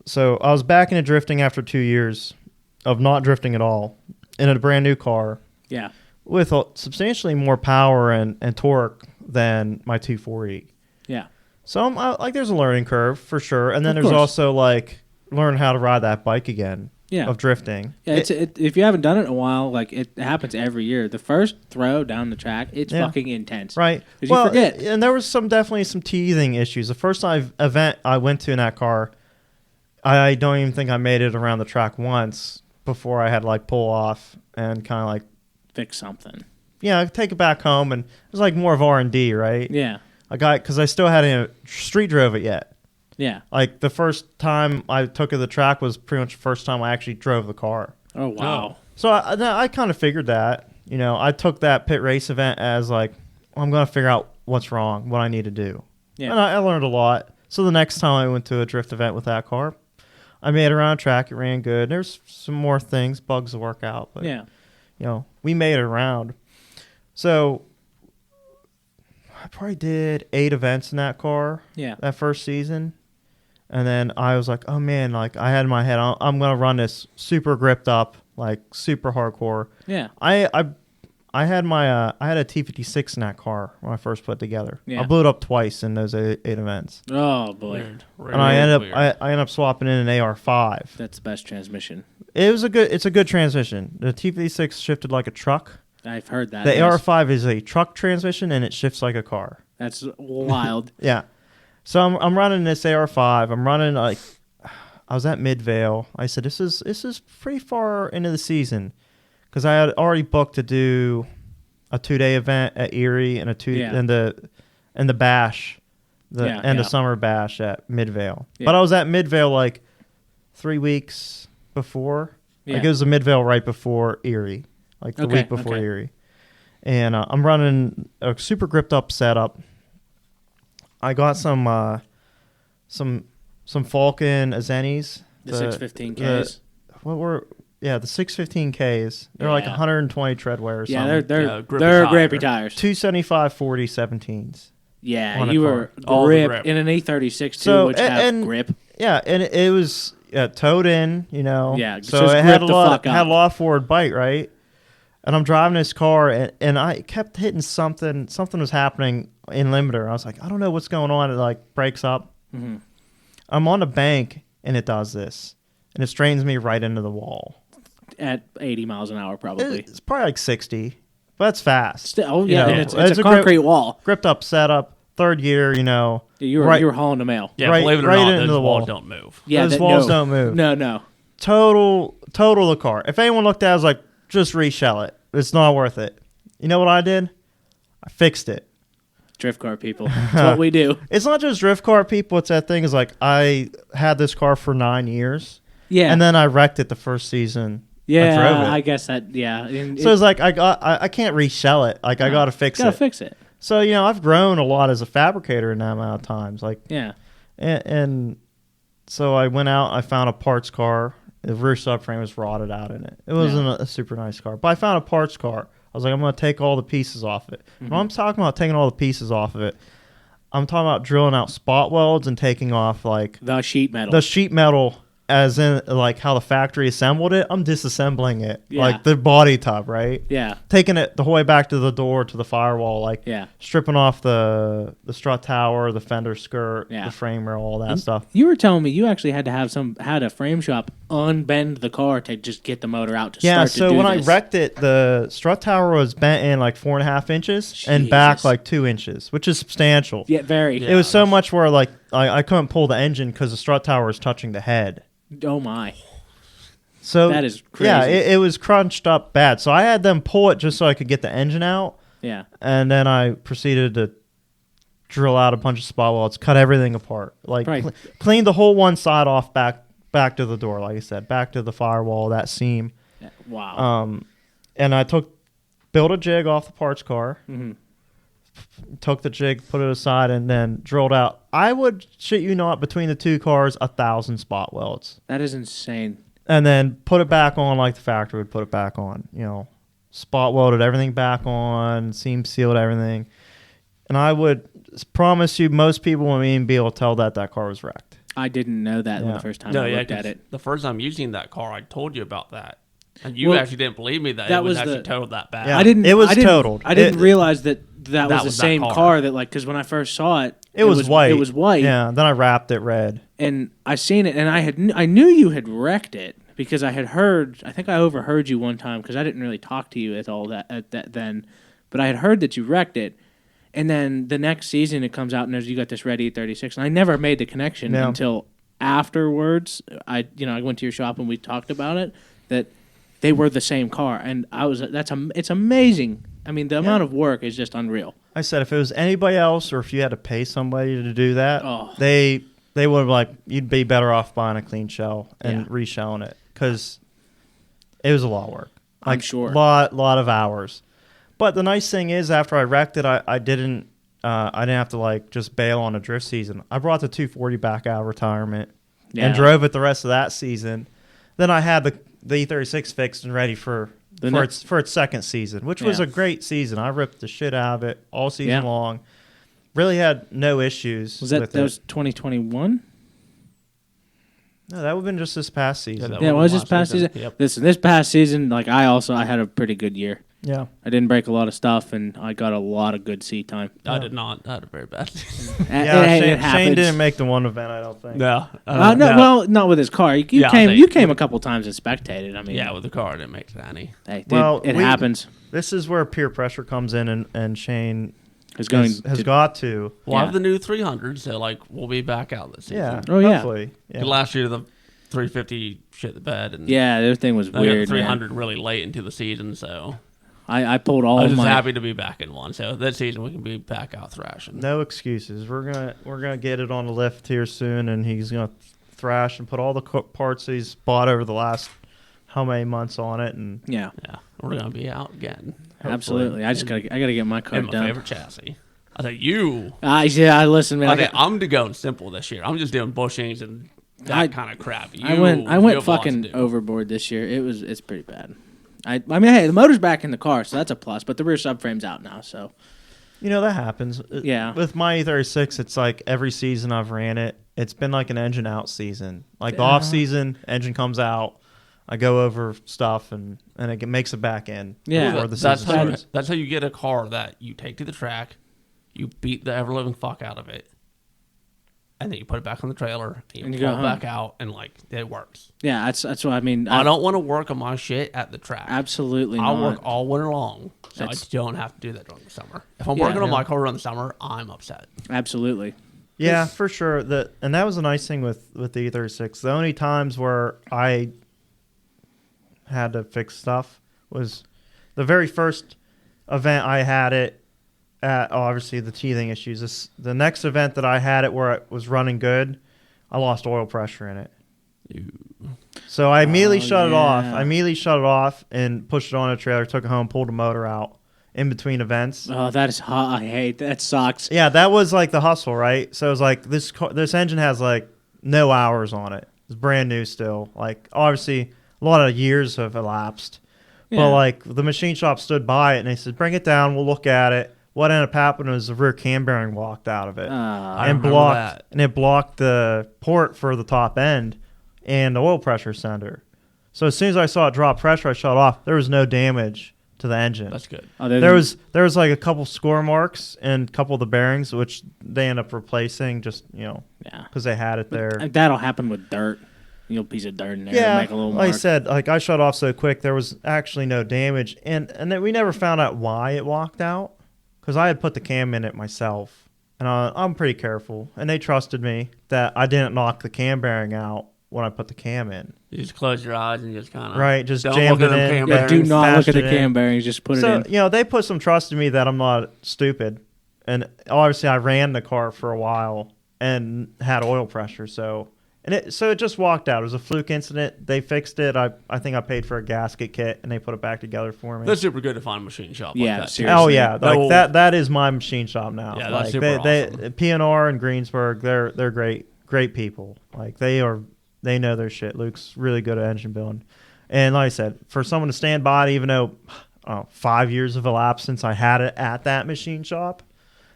So I was back into drifting after 2 years of not drifting at all in a brand new car. Yeah. With substantially more power and torque than my 240. Yeah. So like there's a learning curve for sure. And then there's also like learn how to ride that bike again. Yeah. Of drifting. Yeah, if you haven't done it in a while, like it happens every year. The first throw down the track, it's fucking intense. Right. Well, you forget. And there was definitely some teething issues. The first event I went to in that car, I don't even think I made it around the track once before I had to like pull off and kind of like fix something. Yeah, take it back home, and it was like more of R&D, right? Yeah. Because I still hadn't street drove it yet. Yeah. Like the first time I took it to the track was pretty much the first time I actually drove the car. Oh wow. So I kind of figured that. I took that pit race event as like, well, I'm going to figure out what's wrong, what I need to do. Yeah. And I learned a lot. So the next time I went to a drift event with that car, I made it around track. It ran good. There's some more things, bugs to work out. But, we made it around. So I probably did 8 events in that car that first season. And then I was like, oh, man, like I had in my head, I'm going to run this super gripped up, like super hardcore. Yeah. I had I had a T56 in that car when I first put it together. Yeah. I blew it up twice in those 8 events. Oh boy! And I ended up swapping in an AR5. That's the best transmission. It's a good transmission. The T56 shifted like a truck. I've heard that. The AR5 is a truck transmission and it shifts like a car. That's wild. Yeah. So I'm running this AR5. I'm running like I was at Midvale. I said this is pretty far into the season. Because I had already booked to do a 2-day event at Erie and and the bash, end of summer bash at Midvale. Yeah. But I was at Midvale like 3 weeks before. Yeah. Like it was a Midvale right before Erie, like the week before Erie. And I'm running a super gripped up setup. I got some Falcon Azenis. The 615Ks. The 615Ks. They're like 120 treadwear or something. Yeah, they're grippy tires. 275 40 17s. Yeah, you were grip in an E36 too, which has grip. Yeah, and it was towed in, Yeah, so it had a lot of forward bite, right? And I'm driving this car, and I kept hitting something. Something was happening in limiter. I was like, I don't know what's going on. It like breaks up. Mm-hmm. I'm on the bank, and it does this, and it strains me right into the wall. At 80 miles an hour, probably. It's probably like 60, but that's fast. It's a concrete wall. Gripped up setup, third gear, You were hauling the mail. Yeah, believe it or not, those walls don't move. Yeah, those walls don't move. No. Total the car. If anyone looked at it, I was like, just reshell it. It's not worth it. You know what I did? I fixed it. Drift car people. That's what we do. It's not just drift car people. It's that thing is like, I had this car for 9 years. Yeah. And then I wrecked it the first season. Yeah, I guess that. Yeah. So it's like I can't resell it. Like I gotta fix it. Gotta fix it. So, I've grown a lot as a fabricator in that amount of times. Like, Yeah. and so I went out, I found a parts car. The rear subframe was rotted out in it. It wasn't a super nice car, but I found a parts car. I was like, I'm going to take all the pieces off it. Mm-hmm. When I'm talking about taking all the pieces off of it, I'm talking about drilling out spot welds and taking off like The sheet metal. the sheet metal, as in like how the factory assembled it. I'm disassembling it, Yeah. like the body tub, right? Yeah. Taking it the whole way back to the door to the firewall, like Yeah. stripping off the strut tower, the fender skirt, Yeah. the frame rail, all that stuff. You were telling me you actually had to have had a frame shop unbend the car to just get the motor out to Yeah, start so to do when this. I wrecked it, the strut tower was bent in like 4.5 inches and back Jesus. like 2 inches, which is substantial. Yeah, very. It was so much where like I couldn't pull the engine because the strut tower was touching the head. Oh my. So That is Yeah, crazy. it was crunched up bad. So I had them pull it just so I could get the engine out, Yeah. and then I proceeded to drill out a bunch of spot welds, cut everything apart, like Right. clean the whole one side off back to the door, like I said, back to the firewall, that seam. Yeah. Wow. And I built a jig off the parts car, Mhm. took the jig, put it aside, and then drilled out. I would shit you not, between the two cars, 1,000 spot welds, That is insane. and then put it back on like the factory would put it back on. Spot welded everything back on, seam sealed everything, and I would promise you, most people wouldn't even be able to tell that car was wrecked. I didn't know that Yeah. the first time No, I yeah, looked at 'cause it. the first time using that car, I told you about that, and you Well, actually didn't believe me that that it was was actually the- totaled that bad. Yeah. It was totaled. I didn't It- realize that was the was that same car. car that because when I first saw it, It was white. It was white. Yeah. Then I wrapped it red. And I seen it, and I knew you had wrecked it because I had heard. I think I overheard you one time because I didn't really talk to you at that then, but I had heard that you wrecked it. And then the next season it comes out and you got this red E36, and I never made the connection No. until afterwards. I went to your shop and we talked about it, that they were the same car, and it's amazing. I mean, the amount of work is just unreal. I said if it was anybody else, or if you had to pay somebody to do that, Oh. they would have, like, you'd be better off buying a clean shell and Yeah. reshelling it, because it was a lot of work. I'm Like, sure. lot of hours. But the nice thing is, after I wrecked it, I didn't have to like just bail on a drift season. I brought the 240 back out of retirement Yeah. and drove it the rest of that season. Then I had the E36 fixed and ready for its second season, which was Yeah. a great season. I ripped the shit out of it all season Yeah. long. Really had no issues. Was that with was 2021? No, that would have been just this past season. that Yeah, it was was this last past season. season. Yep. Listen, this past season, like I had a pretty good year. Yeah. I didn't break a lot of stuff, and I got a lot of good seat time. I did not. I had a very bad. Yeah, It Shane happens. didn't make the one event, I don't think. no, No, well, not with his car. You Yeah, came a couple times and spectated. I mean, yeah, with the car, I didn't make it any. hey, dude, Well, it we- happens. This is where peer pressure comes in, and Shane It's going has to, got to. Well, I Yeah. have the new 300, so like we'll be back out this season. Yeah. Oh, yeah. Hopefully. Yeah. Last year the 350 shit the bed, and yeah, their thing was I got the weird. 300 really late into the season, so I pulled all I of was just my. happy to be back in one. So that season we can be back out thrashing. No excuses. We're gonna get it on the lift here soon, and he's gonna thrash and put all the parts he's bought over the last how many months on it, and Yeah, Yeah, we're gonna be out again. absolutely. I gotta get my car And my done. favorite chassis. I think you. Yeah, listen, man. I think I'm going simple this year. I'm just doing bushings and that kind of crap. I You went have a lot to fucking do. overboard this year. It's pretty bad. I mean, hey, the motor's back in the car, so that's a plus. But the rear subframe's out now, so that happens. Yeah. With my E36, it's like every season I've ran it, it's been like an engine out season. Like the Yeah. off season, engine comes out. I go over stuff and it makes it back in. Yeah. before the That's season how, starts. that's how you get a car that you take to the track, you beat the ever living fuck out of it, and then you put it back on the trailer, and And you you pull go it back home. out, and like it works. yeah, that's what I mean. I don't want to work on my shit at the track. absolutely I'll not. work all winter long, so That's- I don't have to do that during the summer. If I'm Yeah, working on yeah. my car during the summer, I'm upset. Absolutely. Yeah, for sure. And that was a nice thing with the E36. The only times where I had to fix stuff was the very first event I had it at. Obviously, the teething issues. The next event that I had it where it was running good, I lost oil pressure in it. So I immediately shut it off. yeah. I immediately shut it off and pushed it on a trailer, took it home, pulled the motor out, in between events. Oh, that is hot. I hate that. Sucks. Yeah, that was like the hustle, right? So it was like this engine has like no hours on it. It's brand new still. Like obviously a lot of years have elapsed. Yeah. But like the machine shop stood by it and they said, "Bring it down, we'll look at it." What ended up happening was the rear cam bearing walked out of it I and remember blocked that. and it blocked the port for the top end and the oil pressure sender. So as soon as I saw it drop pressure, I shut off. There was no damage to the engine. That's good. There was like a couple score marks and a couple of the bearings, which they end up replacing just, Yeah. because they had it there. That'll happen with dirt. You'll piece of dirt in there. Yeah, Make a little like I mark. said, like I shut off so quick, there was actually no damage. And then we never found out why it walked out because I had put the cam in it myself. And I'm pretty careful. And they trusted me that I didn't knock the cam bearing out when I put the cam in. You just close your eyes and just kind of Right, just don't jammed look at it them in. cam Yeah, do bearings. not look Fast at the it in. cam bearings. Just put it So, in. they put some trust in me that I'm not stupid. And obviously I ran the car for a while and had oil pressure. So it just walked out. It was a fluke incident. They fixed it. I think I paid for a gasket kit and they put it back together for me. That's super good to find a machine shop like Yeah, that. seriously. Oh yeah, That will- that is my machine shop now. Yeah, that's like, super awesome. they P&R and Greensburg, they're great people. Like they know their shit. Luke's really good at engine building. And like I said, for someone to stand by it, even though 5 years have elapsed since I had it at that machine shop,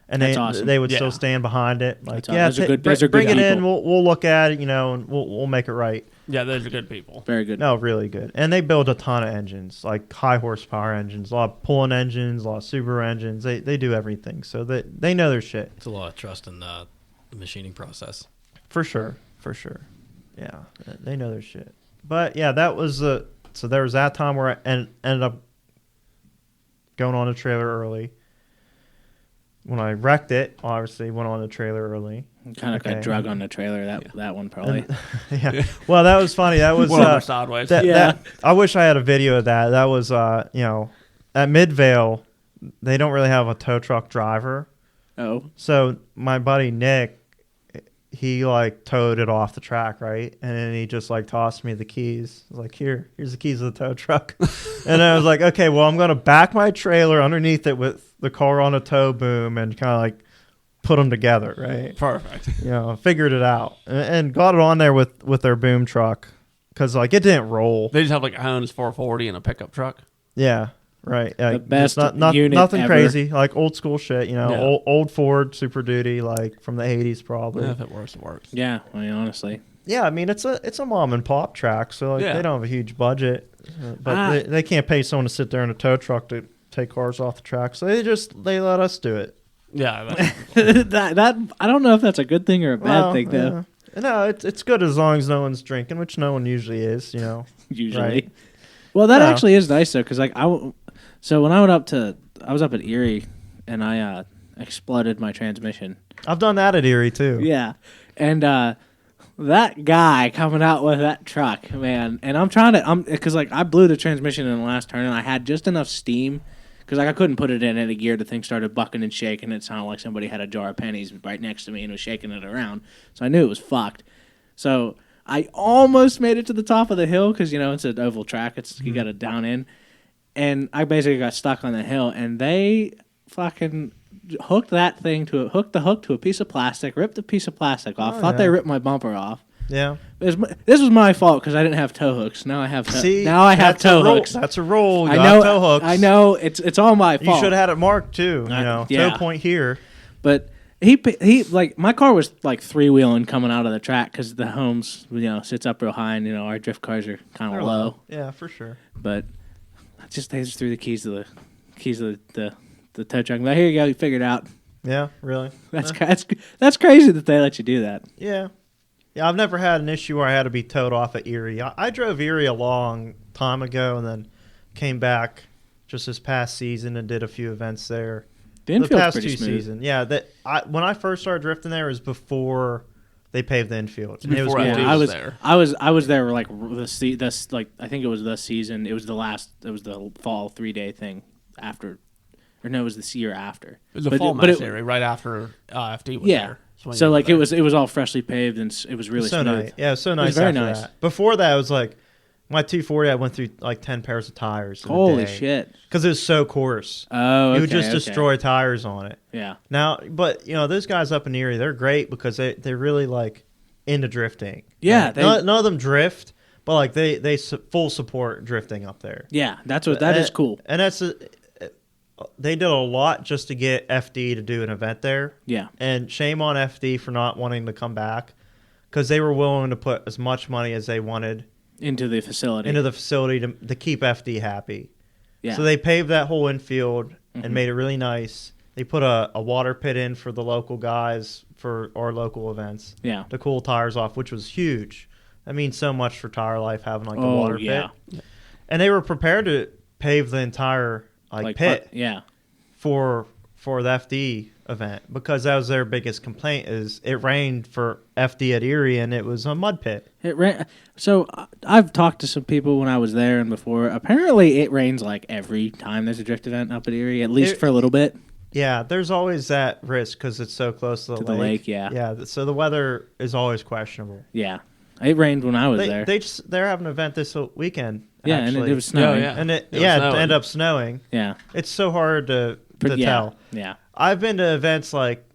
and That's awesome. they would Yeah. still stand behind it. Like, That's awesome. Those are good bring it in. people. We'll look at it, and we'll make it right. Yeah, those are good people. Very good. No, really good. And they build a ton of engines, like high horsepower engines, a lot of pulling engines, a lot of Subaru engines. They do everything, so they know their shit. It's a lot of trust in the machining process. For sure. Yeah, they know their shit. But yeah, that was so there was that time where I ended up going on the trailer early. When I wrecked it, obviously went on the trailer early. Kind of Okay. got drug on the trailer. That one probably. Yeah. Well, that was funny. That was One over sideways. Yeah. I wish I had a video of that. That was at Midvale, they don't really have a tow truck driver. Oh. So my buddy Nick, he like towed it off the track, right? And then he just like tossed me the keys. I was like, here's the keys of the tow truck. And I was like, okay, well, I'm gonna back my trailer underneath it with the car on a tow boom and kind of like put them together, right? Perfect. Figured it out and got it on there with their boom truck because like it didn't roll. They just have like a Honda's 440 and a pickup truck. Yeah. Right. Like, best just unit nothing ever. crazy, like old school shit, Yeah. old Ford Super Duty, like from the 80s probably. Yeah, if it works, it works. Yeah. I mean, honestly. Yeah, I mean it's a mom and pop track, so like Yeah. they don't have a huge budget, but Ah. they can't pay someone to sit there in a tow truck to take cars off the track, so they let us do it. Yeah, that's, that I don't know if that's a good thing or a bad Well, thing though. yeah. No, it's good as long as no one's drinking, which no one usually is, Usually. Right. Well, that Yeah. actually is nice though, because like so when I was up at Erie, and I exploded my transmission. I've done that at Erie too. Yeah, and that guy coming out with that truck, man, and because like I blew the transmission in the last turn, and I had just enough steam. Because like I couldn't put it in any gear, the thing started bucking and shaking. It sounded like somebody had a jar of pennies right next to me and was shaking it around. So I knew it was fucked. So I almost made it to the top of the hill because it's an oval track. You got to down in, and I basically got stuck on the hill. And they fucking hooked the hook to a piece of plastic, ripped the piece of plastic off. Oh, Thought yeah. they ripped my bumper off. Yeah. This was my fault because I didn't have tow hooks. Now I have See, now I have that's a tow roll. hooks. That's a roll. You I got know tow hooks. I know it's all my You fault. should have had it marked too. Yeah. Tow point here. But he like my car was like three wheeling coming out of the track because the homes sits up real high and our drift cars are kind of low. Yeah, for sure. But they just threw the keys to the tow truck. Like, here you go, you figured it out. Yeah, really. That's crazy that they let you do that. Yeah. Yeah, I've never had an issue where I had to be towed off at Erie. I drove Erie a long time ago and then came back just this past season and did a few events there. The infield's past pretty two smooth. seasons. Yeah, when I first started drifting there, it was before they paved the infield. And it was Before gorgeous. I I was was there. I was there like I think it was the season. It was the fall 3-day thing after, or no, it was the year after. it was a But fall but match area right after FD was Yeah. there. So like it was all freshly paved and it was really so smooth. nice. Yeah, it was so nice very after nice. that. Before that, it was like My 240, I went through like 10 pairs of tires. Holy shit! Because it was so coarse. Oh, okay, you would just okay. destroy tires on it. Yeah. Now, but those guys up in Erie, they're great because they're really like into drifting. Yeah, Right? they- None of them drift, but like they full support drifting up there. Yeah, that is cool. And they did a lot just to get FD to do an event there. Yeah. And shame on FD for not wanting to come back because they were willing to put as much money as they wanted Into the facility. into the facility to keep FD happy. Yeah. So they paved that whole infield and made it really nice. They put a water pit in for the local guys for our local events. Yeah. To cool tires off, which was huge. That means so much for tire life having like a Oh, water yeah. pit. And they were prepared to pave the entire pit Yeah. for the FD event because that was their biggest complaint is it rained for FD at Erie and it was a mud pit. It rain. So I've talked to some people when I was there and before. Apparently, it rains like every time there's a drift event up at Erie, at least for a little bit. Yeah, there's always that risk because it's so close to the lake. Yeah. Yeah, so the weather is always questionable. Yeah, it rained when I was there. They're having an event this weekend. Yeah, actually. and it was snowing. Yeah, And it was ended up snowing. Yeah. It's so hard to yeah. tell. Yeah. I've been to events like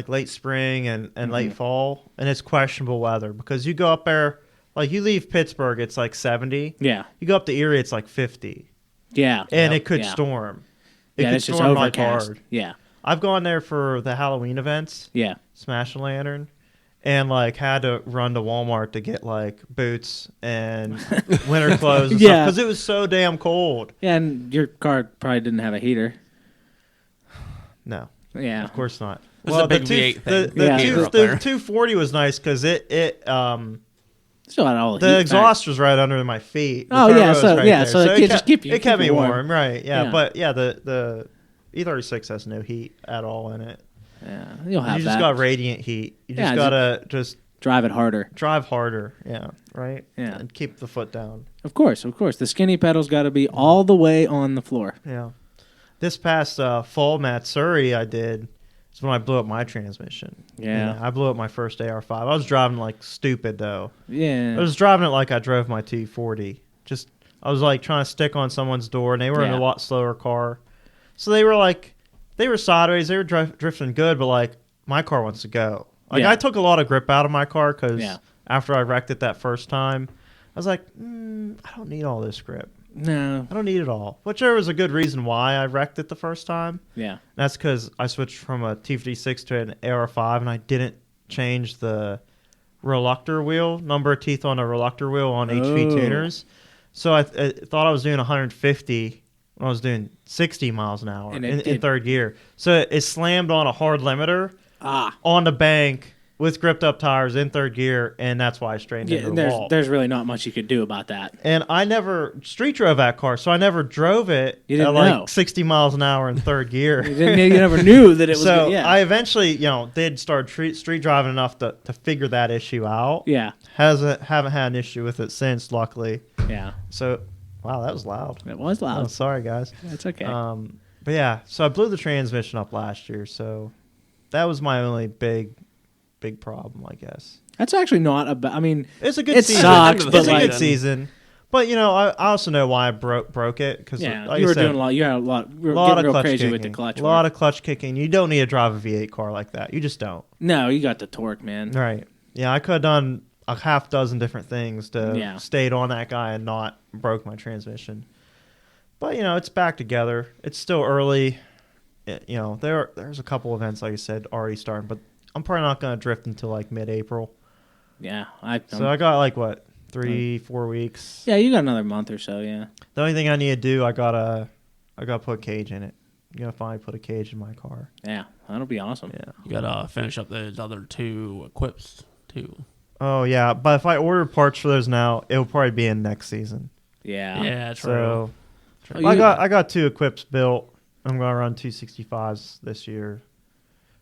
late spring and late fall, and it's questionable weather because you go up there, like you leave Pittsburgh, it's like 70. Yeah. You go up to Erie, it's like 50, Yeah. and it could Yeah. storm. It Yeah, could it's just storm like overcast. hard. Yeah. I've gone there for the Halloween events. Yeah. Smash a Lantern, and like had to run to Walmart to get like boots and winter clothes and Yeah. stuff because it was so damn cold. Yeah, and your car probably didn't have a heater. No, Yeah. of course not. It's a big V8 thing. Yeah. The 240 was nice because it Still had all the heat exhaust was right under my feet. The Oh, turbo yeah, was so- right yeah, there. so it just keep you- it kept keep me you warm. warm, right? Yeah, Yeah. but yeah, the E36 has no heat at all in it. Yeah, you'll have You that. just got radiant heat. You Yeah, just gotta just Drive it harder. drive harder. Yeah, right. Yeah. and keep the foot down. Of course. The skinny pedal's got to be all the way on the floor. Yeah. This past fall, Matsuri, I did. Is when I blew up my transmission. Yeah. I blew up my first AR5. I was driving like stupid though. Yeah. I was driving it like I drove my T40. I was like trying to stick on someone's door, and they were in Yeah. a lot slower car. So they were sideways. They were drifting good, but like my car wants to go. Like Yeah. I took a lot of grip out of my car because Yeah. after I wrecked it that first time, I was like, I don't need all this grip. No. I don't need it all. Which there was a good reason why I wrecked it the first time. Yeah. That's because I switched from a T56 to an AR5, and I didn't change the reluctor wheel, number of teeth on a reluctor wheel on HV Oh. tuners. So I thought I was doing 150 when I was doing 60 miles an hour And in third gear. So it slammed on a hard limiter on the bank with gripped up tires in third gear, and that's why I straightened into the wall. There's really not much you could do about that. And I never street drove that car, so I never drove it You didn't at like know. 60 miles an hour in third gear. You never knew that it was. So yeah. I eventually, did start street driving enough to figure that issue out. Yeah. Haven't had an issue with it since, luckily. Yeah. So, wow, that was loud. It was Oh, loud. sorry, guys. That's okay. But yeah, so I blew the transmission up last year, so that was my only big problem, I guess. That's actually not a bad. I mean, It's a good it season. sucks, It's but It's a like, good season. But I also know why I broke it because yeah, like you I were said, doing a lot. You had a lot. You were lot getting of real clutch crazy kicking. with the clutch. A lot work. of clutch kicking. You don't need to drive a V8 car like that. You just don't. No, you got the torque, man. Right. Yeah, I could have done a half dozen different things to Yeah. stayed on that guy and not broke my transmission. But it's back together. It's still early. There's a couple events, like I said, already starting, but I'm probably not going to drift until like mid-April. Yeah, So I got like what 3-4 weeks. Yeah, you got another month or so. Yeah. The only thing I need to do, I gotta put a cage in it. I'm gonna finally put a cage in my car. Yeah, that'll be awesome. Yeah. You gotta finish up those other two equips too. Oh yeah, but if I order parts for those now, it'll probably be in next season. Yeah. Yeah, true. So Oh, I you- got 2 equips built. I'm gonna run 265s this year,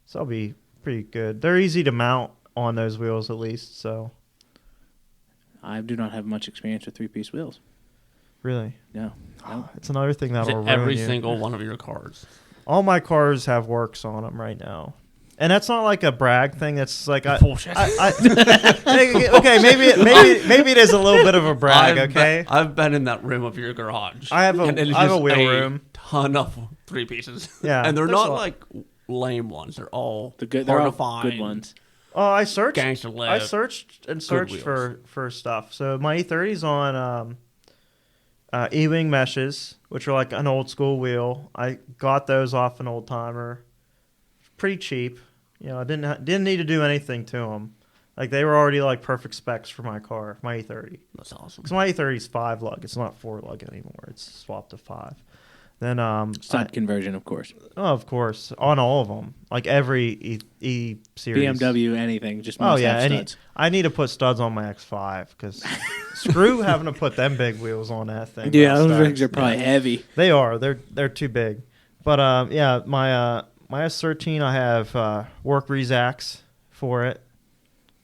so I'll be pretty good. They're easy to mount on those wheels at least. So I do not have much experience with 3-piece wheels. really, No. it's another thing Is that'll it ruin every you. single one of your cars? All my cars have works on them right now, And that's not like a brag thing. That's like Bullshit. okay, maybe it is a little bit of a brag. Okay, I've been in that room of your garage. I have a and it is I have a just wheel room. Ton of 3 pieces. Yeah, and they're there's not a lot. like lame ones. They're all They're hard all to find. good ones. Oh, I searched. Gangster Live. I searched wheels. for stuff. So my E30's on E-wing meshes, which are like an old school wheel. I got those off an old timer, pretty cheap. You know, I didn't need to do anything to them. Like they were already like perfect specs for my car, my E30. That's awesome. Because my E30 is 5 lug. It's not 4 lug anymore. It's swapped to 5. Then Stud conversion, of course. of course, on all of them, like every E series. BMW, anything. Just Oh must yeah, have studs. I need to put studs on my X5 because screw having to put them big wheels on that thing. Yeah, without those studs. things are probably heavy. They are. They're too big. But yeah, my S13, I have work Rezacs for it,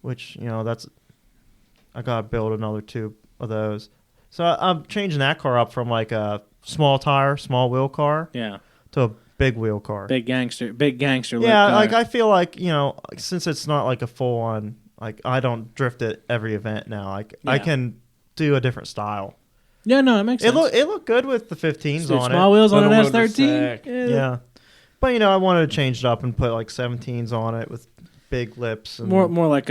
which I gotta build another 2 of those. So I'm changing that car up from like a small tire, small wheel car Yeah. to a big wheel car. Big gangster. Yeah, like I feel like since it's not like a full on, like I don't drift at every event now. Like I Yeah. can do a different style. Yeah, no, it makes sense. It looked good with the 15s Dude, on small it. wheels on an Little wheels are S13. sick. Yeah, but I wanted to change it up and put like 17s on it with big lips. And, More like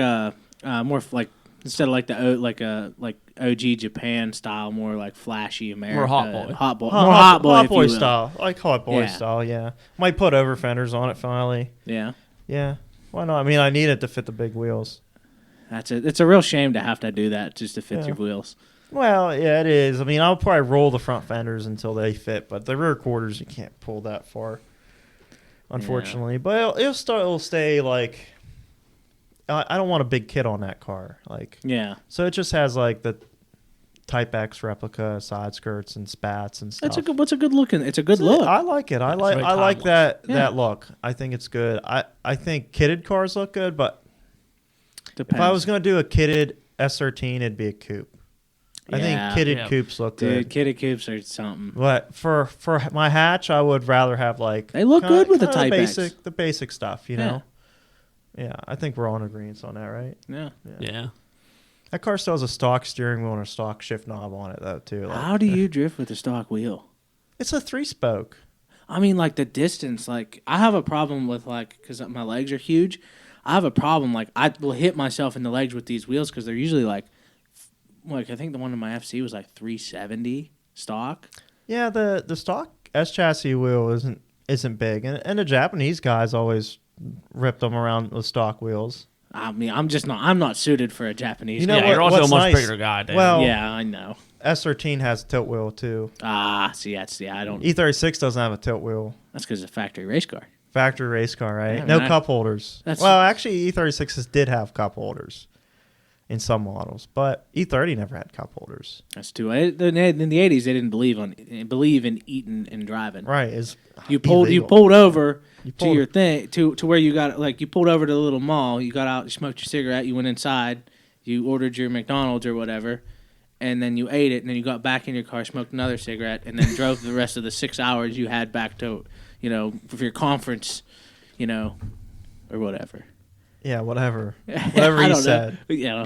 instead of like like OG Japan style, more like flashy America. More hot boy. More hot boy, if you boy will. style. I call it boy Yeah. style. Yeah, might put over fenders on it finally. Yeah. Yeah, why not? I mean, I need it to fit the big wheels. That's it. It's a real shame to have to do that just to fit Yeah. your wheels. Well, yeah, it is. I mean, I'll probably roll the front fenders until they fit, but the rear quarters you can't pull that far, unfortunately. But it'll stay like. I don't want a big kit on that car, like. Yeah. So it just has like the Type X replica side skirts and spats and stuff. It's a good looking. It's a good look. I like it. I like timeless. that Yeah. that look. I think it's good. I think kitted cars look good, but Depends. if I was gonna do a kitted S13, it'd be a coupe. I think Yeah. kitted Yeah. coupes look Dude, good. kitty coupes are something. But for my hatch, I would rather have like They look good with the kinda Type X. the basic stuff, you Yeah. know. Yeah, I think we're all in agreement on that, right? Yeah. Yeah. That car still has a stock steering wheel and a stock shift knob on it though too. Like, How do you drift with a stock wheel? It's a 3-spoke. I mean, like the distance. Like I have a problem with because my legs are huge. I have a problem. Like I will hit myself in the legs with these wheels because they're usually like I think the one in my FC was like 370 stock. Yeah, the stock S chassis wheel isn't big, and the Japanese guys always ripped them around with stock wheels. I mean, I'm not suited for a Japanese. You know Yeah, guy. you're also a what's much nice? bigger guy, Dan. Well, Yeah, I know. S13 has a tilt wheel too. See, I don't. E36 doesn't have a tilt wheel. That's because it's a factory race car. Factory race car, right? Yeah, No man, cup holders. that's- Well, actually, E36s did have cup holders in some models, but E30 never had cup holders. That's too. In the '80s, they didn't believe in eating and driving. Right? Is You pulled illegal. over to pulled- your thing to where you got like you pulled over to the little mall. You got out, you smoked your cigarette, you went inside, you ordered your McDonald's or whatever, and then you ate it, and then you got back in your car, smoked another cigarette, and then drove the rest of the 6 hours you had back to, for your conference, or whatever. Yeah, whatever. Whatever I he don't know. said. Yeah.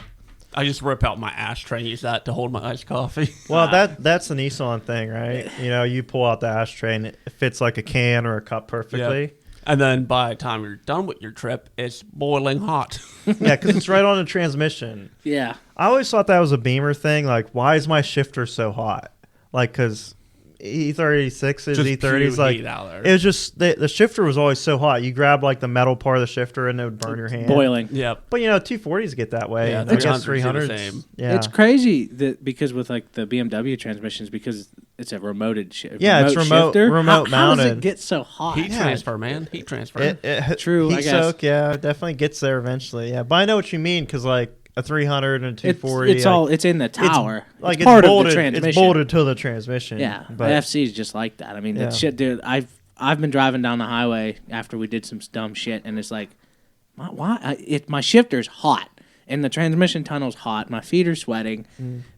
I just rip out my ashtray and use that to hold my iced coffee. Well, that's the Nissan thing, right? You pull out the ashtray and it fits like a can or a cup perfectly. Yep. And then by the time you're done with your trip, it's boiling hot. Yeah, because it's right on the transmission. Yeah. I always thought that was a Beamer thing. Like, why is my shifter so hot? Like, because E36s, Just E30s, pure like, heat out there. it was just, the shifter was always so hot. You grab, like, the metal part of the shifter and it would burn your hand. Boiling. Yep. But, 240s get that way. Yeah, and I guess 300s 300s. do the same. Yeah. It's crazy that because with like the BMW transmissions, because it's a remoted Yeah, it's remote shifter, remote how does it mounted. get so hot? Heat Yeah. transfer, man. Heat transfer. True, I Heat guess. soak, yeah, it definitely gets there eventually. Yeah, but I know what you mean because, like, a 300 and 240. It's in the tower. Like, it's part bolted, of the transmission. It's bolted to the transmission. Yeah, but the FC is just like that. I mean, Yeah. that shit, dude. I've been driving down the highway after we did some dumb shit, and it's like, my shifter's hot, and the transmission tunnel's hot. My feet are sweating.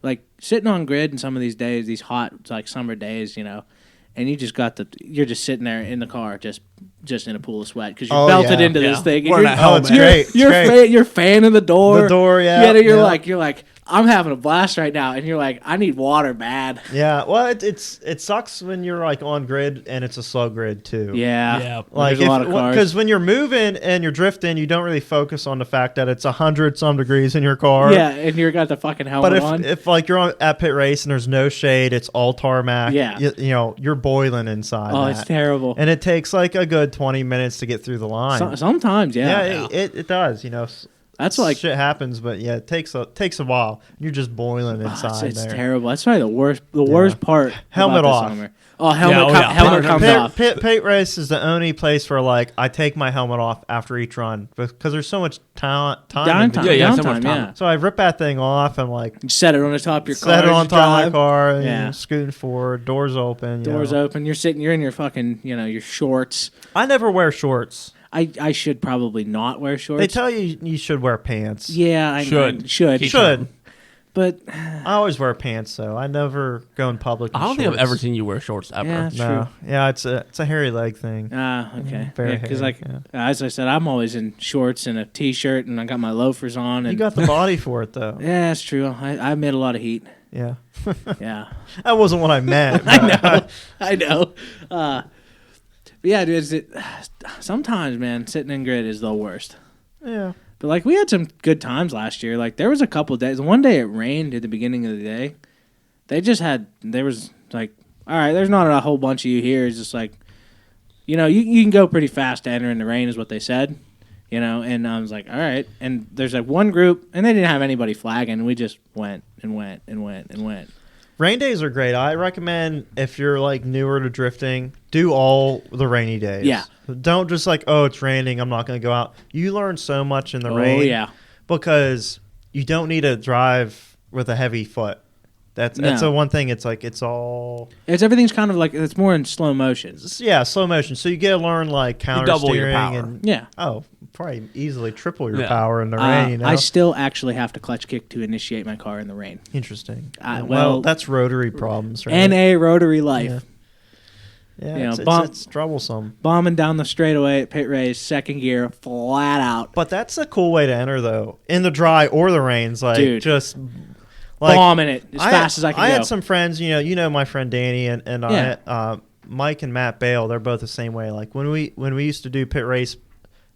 Like sitting on grid in some of these days, these hot like summer days, and you just you're just sitting there in the car, just just in a pool of sweat because you're belted into this thing. And Wearing a helmet. You're fanning the door. The door, yeah. You're yeah. like, I'm having a blast right now, and you're like, I need water bad. Yeah, well, it sucks when you're like on grid and it's a slow grid too. Yeah. Like There's a lot of cars. because when you're moving and you're drifting, you don't really focus on the fact that it's 100 some degrees in your car. Yeah, and you got the fucking helmet But on. if like you're at pit race and there's no shade, it's all tarmac. Yeah. you know you're boiling inside. Oh, that. it's terrible. And it takes like a good 20 minutes to get through the line. Sometimes, yeah, it does. You know, that's like shit happens, but yeah, it takes a while. You're just boiling inside it's there. terrible. That's probably the worst part. Helmet about off. the summer. Oh, helmet Helmet comes Pit, off. Pit race is the only place where like I take my helmet off after each run because there's so much time. Downtime, so much downtime, time. yeah. So I rip that thing off and like You set it on the top of your car. set it as on you top of my drive. car and Yeah. scooting forward, doors open. Doors open. You're in your fucking, your shorts. I never wear shorts. I should probably not wear shorts. They tell you you should wear pants. Yeah, I Should. should. Keep Should. But I always wear pants though. I never go in public. In I don't think I've shorts. ever seen you wear shorts ever. yeah, that's No, yeah, it's a hairy leg thing. true. Okay. Very Because hairy, as I said, I'm always in shorts and a t-shirt, and I got my loafers on. And You got the body for it though. yeah, that's true. I made a lot of heat. Yeah, Yeah. that wasn't what I meant. I know. But yeah, dude. Sometimes, man, sitting in grid is the worst. Yeah. But like we had some good times last year. Like there was a couple days. One day it rained at the beginning of the day. There was like, all right, there's not a whole bunch of you here. It's just like, you can go pretty fast to enter in the rain is what they said. And I was like, all right. And there's like one group, and they didn't have anybody flagging. We just went and went and went and went. Rain days are great. I recommend if you're like newer to drifting, do all the rainy days. Yeah. Don't just like, oh, it's raining, I'm not going to go out. You learn so much in the rain. Oh yeah. Because you don't need to drive with a heavy foot. That's the one thing. It's like Everything's kind of like it's more in slow motion. yeah, slow motion. So you get to learn like counter double your steering power. and Yeah. probably easily triple your Yeah. power in the rain. I still actually have to clutch kick to initiate my car in the rain. Interesting. well, that's rotary problems, right? NA rotary life. Yeah, it's troublesome. Bombing down the straightaway at pit race, second gear, flat out. But that's a cool way to enter, though, in the dry or the rains. Like, Dude. just like Bombing it as fast as I can I go. had some friends, you know my friend Danny and Yeah. Mike and Matt Bale. They're both the same way. Like when we used to do pit race